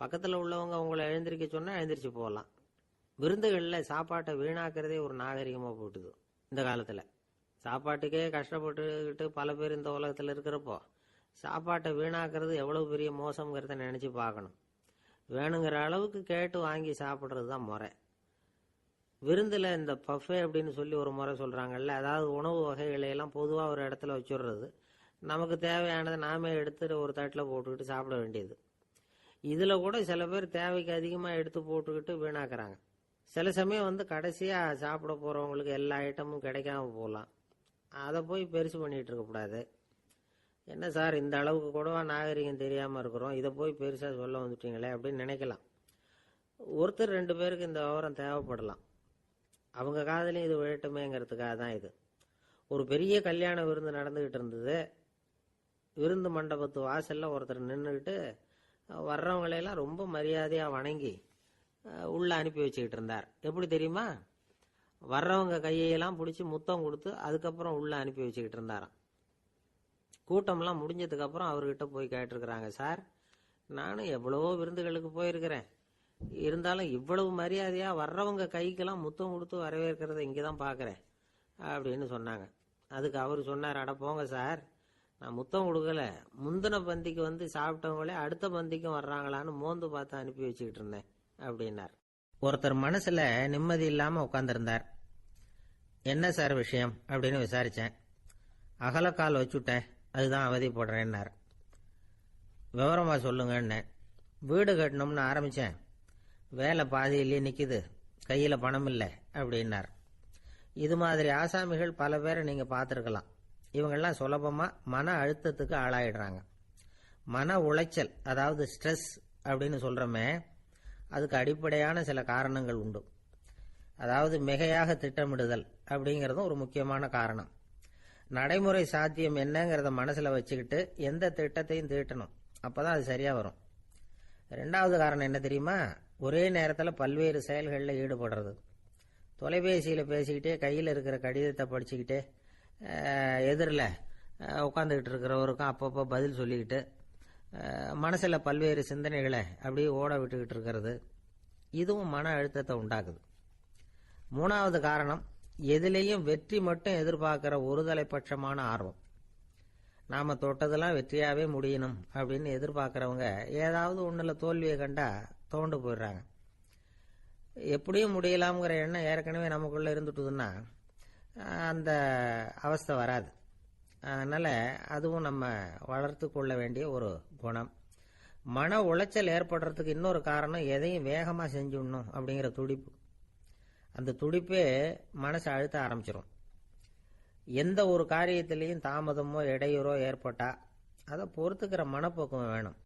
பக்கத்தில் உள்ளவங்க உங்களை எழுந்திரிக்க சொன்னால் எழுந்திரிச்சு போகலாம். விருந்துகளில் சாப்பாட்டை வீணாக்கிறதே ஒரு நாகரிகமாக போட்டுது. இந்த காலத்தில் சாப்பாட்டுக்கே கஷ்டப்பட்டுக்கிட்டு பல பேர் இந்த உலகத்தில் இருக்கிறப்போ சாப்பாட்டை வீணாக்கிறது எவ்வளவு பெரிய மோசங்கிறத நினச்சி பார்க்கணும். வேணுங்கிற அளவுக்கு கேட்டு வாங்கி சாப்பிட்றது தான் முறை. விருந்தில் இந்த பஃபே அப்படின்னு சொல்லி ஒரு முறை சொல்கிறாங்கல்ல, அதாவது உணவு வகைகளை எல்லாம் பொதுவாக ஒரு இடத்துல வச்சுடுறது, நமக்கு தேவையானதை நாமே எடுத்து ஒரு தட்டில் போட்டுக்கிட்டு சாப்பிட வேண்டியது. இதில் கூட சில பேர் தேவைக்கு அதிகமாக எடுத்து போட்டுக்கிட்டு வீணாக்குறாங்க. சில சமயம் கடைசியாக சாப்பிட போகிறவங்களுக்கு எல்லா ஐட்டமும் கிடைக்காம போகலாம். அதை போய் பெருசு பண்ணிகிட்டு இருக்கக்கூடாது. என்ன சார், இந்த அளவுக்கு கூடவா நாகரிகம் தெரியாமல் இருக்கிறோம், இதை போய் பெருசாக சொல்ல வந்துட்டீங்களே அப்படின்னு நினைக்கலாம். ஒருத்தர் 2 பேருக்கு இந்த விவரம் தேவைப்படலாம். அவங்க காதலையும் இது விழட்டுமேங்கிறதுக்காக தான் இது. ஒரு பெரிய கல்யாண விருந்து நடந்துக்கிட்டு இருந்தது. விருந்து மண்டபத்து வாசலில் ஒருத்தர் நின்றுக்கிட்டு வர்றவங்களையெல்லாம் ரொம்ப மரியாதையாக வணங்கி உள்ளே அனுப்பி வச்சுக்கிட்டு இருந்தார். எப்படி தெரியுமா? வர்றவங்க கையெல்லாம் பிடிச்சி முத்தம் கொடுத்து அதுக்கப்புறம் உள்ளே அனுப்பி வச்சுக்கிட்டு இருந்தாராம். கூட்டம்லாம் முடிஞ்சதுக்கப்புறம் அவர்கிட்ட போய் கேட்டிருக்கிறாங்க, சார், நானும் எவ்வளவோ விருந்துகளுக்கு போயிருக்கிறேன், இருந்தாலும் இவ்வளவு மரியாதையாக வர்றவங்க கைக்கெல்லாம் முத்தம் கொடுத்து வரவேற்கிறத இங்கே தான் பார்க்குறேன் அப்படின்னு சொன்னாங்க. அதுக்கு அவர் சொன்னார், அட போங்க சார், நான் முத்தம் கொடுக்கல, முந்தின பந்திக்கு சாப்பிட்டவங்களே அடுத்த பந்திக்கும் வர்றாங்களான்னு மோந்து பார்த்து அனுப்பி வச்சுக்கிட்டு இருந்தேன் அப்படின்னார். ஒருத்தர் மனசில் நிம்மதி இல்லாமல் உட்காந்துருந்தார். என்ன சார் விஷயம் அப்படின்னு விசாரித்தேன். அகலக்கால் வச்சுட்டேன், அதுதான் அவதிப்படுறேன்னார். விவரமாக சொல்லுங்கன்னு. வீடு கட்டணும்னு ஆரம்பித்தேன், வேலை பாதியிலேயே நிற்கிது, கையில் பணம் இல்லை அப்படின்னார். இது மாதிரி ஆசாமிகள் பல பேரை நீங்கள் பார்த்துருக்கலாம். இவங்கெல்லாம் சுலபமாக மன அழுத்தத்துக்கு ஆளாயிடுறாங்க. மன உளைச்சல், அதாவது ஸ்ட்ரெஸ் அப்படின்னு சொல்கிறோமே, அதுக்கு அடிப்படையான சில காரணங்கள் உண்டு. அதாவது மிகையாக திட்டமிடுதல் அப்படிங்கிறதும் ஒரு முக்கியமான காரணம். நடைமுறை சாத்தியம் என்னங்கிறத மனசில் வச்சுக்கிட்டு எந்த திட்டத்தையும் தீட்டணும், அப்போ தான் அது சரியாக வரும். 2வது காரணம் என்ன தெரியுமா? ஒரே நேரத்தில் பல்வேறு செயல்களில் ஈடுபடுறது. தொலைபேசியில் பேசிக்கிட்டே கையில் இருக்கிற கடிதத்தை படிச்சுக்கிட்டே எதிரில் உட்காந்துக்கிட்டு இருக்கிறவருக்கும் அப்பப்போ பதில் சொல்லிக்கிட்டு மனசில் பல்வேறு சிந்தனைகளை அப்படியே ஓட விட்டுக்கிட்டு இருக்கிறது, இதுவும் மன அழுத்தத்தை உண்டாக்குது. 3வது காரணம், எதிலையும் வெற்றி மட்டும் எதிர்பார்க்குற ஒருதலைபட்சமான ஆர்வம். நாம் தொட்டதெல்லாம் வெற்றியாகவே முடியணும் அப்படின்னு எதிர்பார்க்குறவங்க ஏதாவது ஒன்றில் தோல்வியை கண்டா தோண்டு போயிடுறாங்க. எப்படியும் முடியலாம்ங்கிற எண்ணம் ஏற்கனவே நமக்குள்ளே இருந்துட்டுதுன்னா அந்த அவஸ்தை வராது. அதனால் அதுவும் நம்ம வளர்த்து கொள்ள வேண்டிய ஒரு குணம். மன உளைச்சல் ஏற்படுறதுக்கு இன்னொரு காரணம், எதையும் வேகமாக செஞ்சுடணும் அப்படிங்கிற துடிப்பு. அந்த துடிப்பே மனசை அழுத்த ஆரம்பிச்சிடும். எந்த ஒரு காரியத்திலையும் தாமதமோ இடையூறோ ஏற்பட்டால் அதை பொறுத்துக்கிற மனப்போக்கம் வேணும்.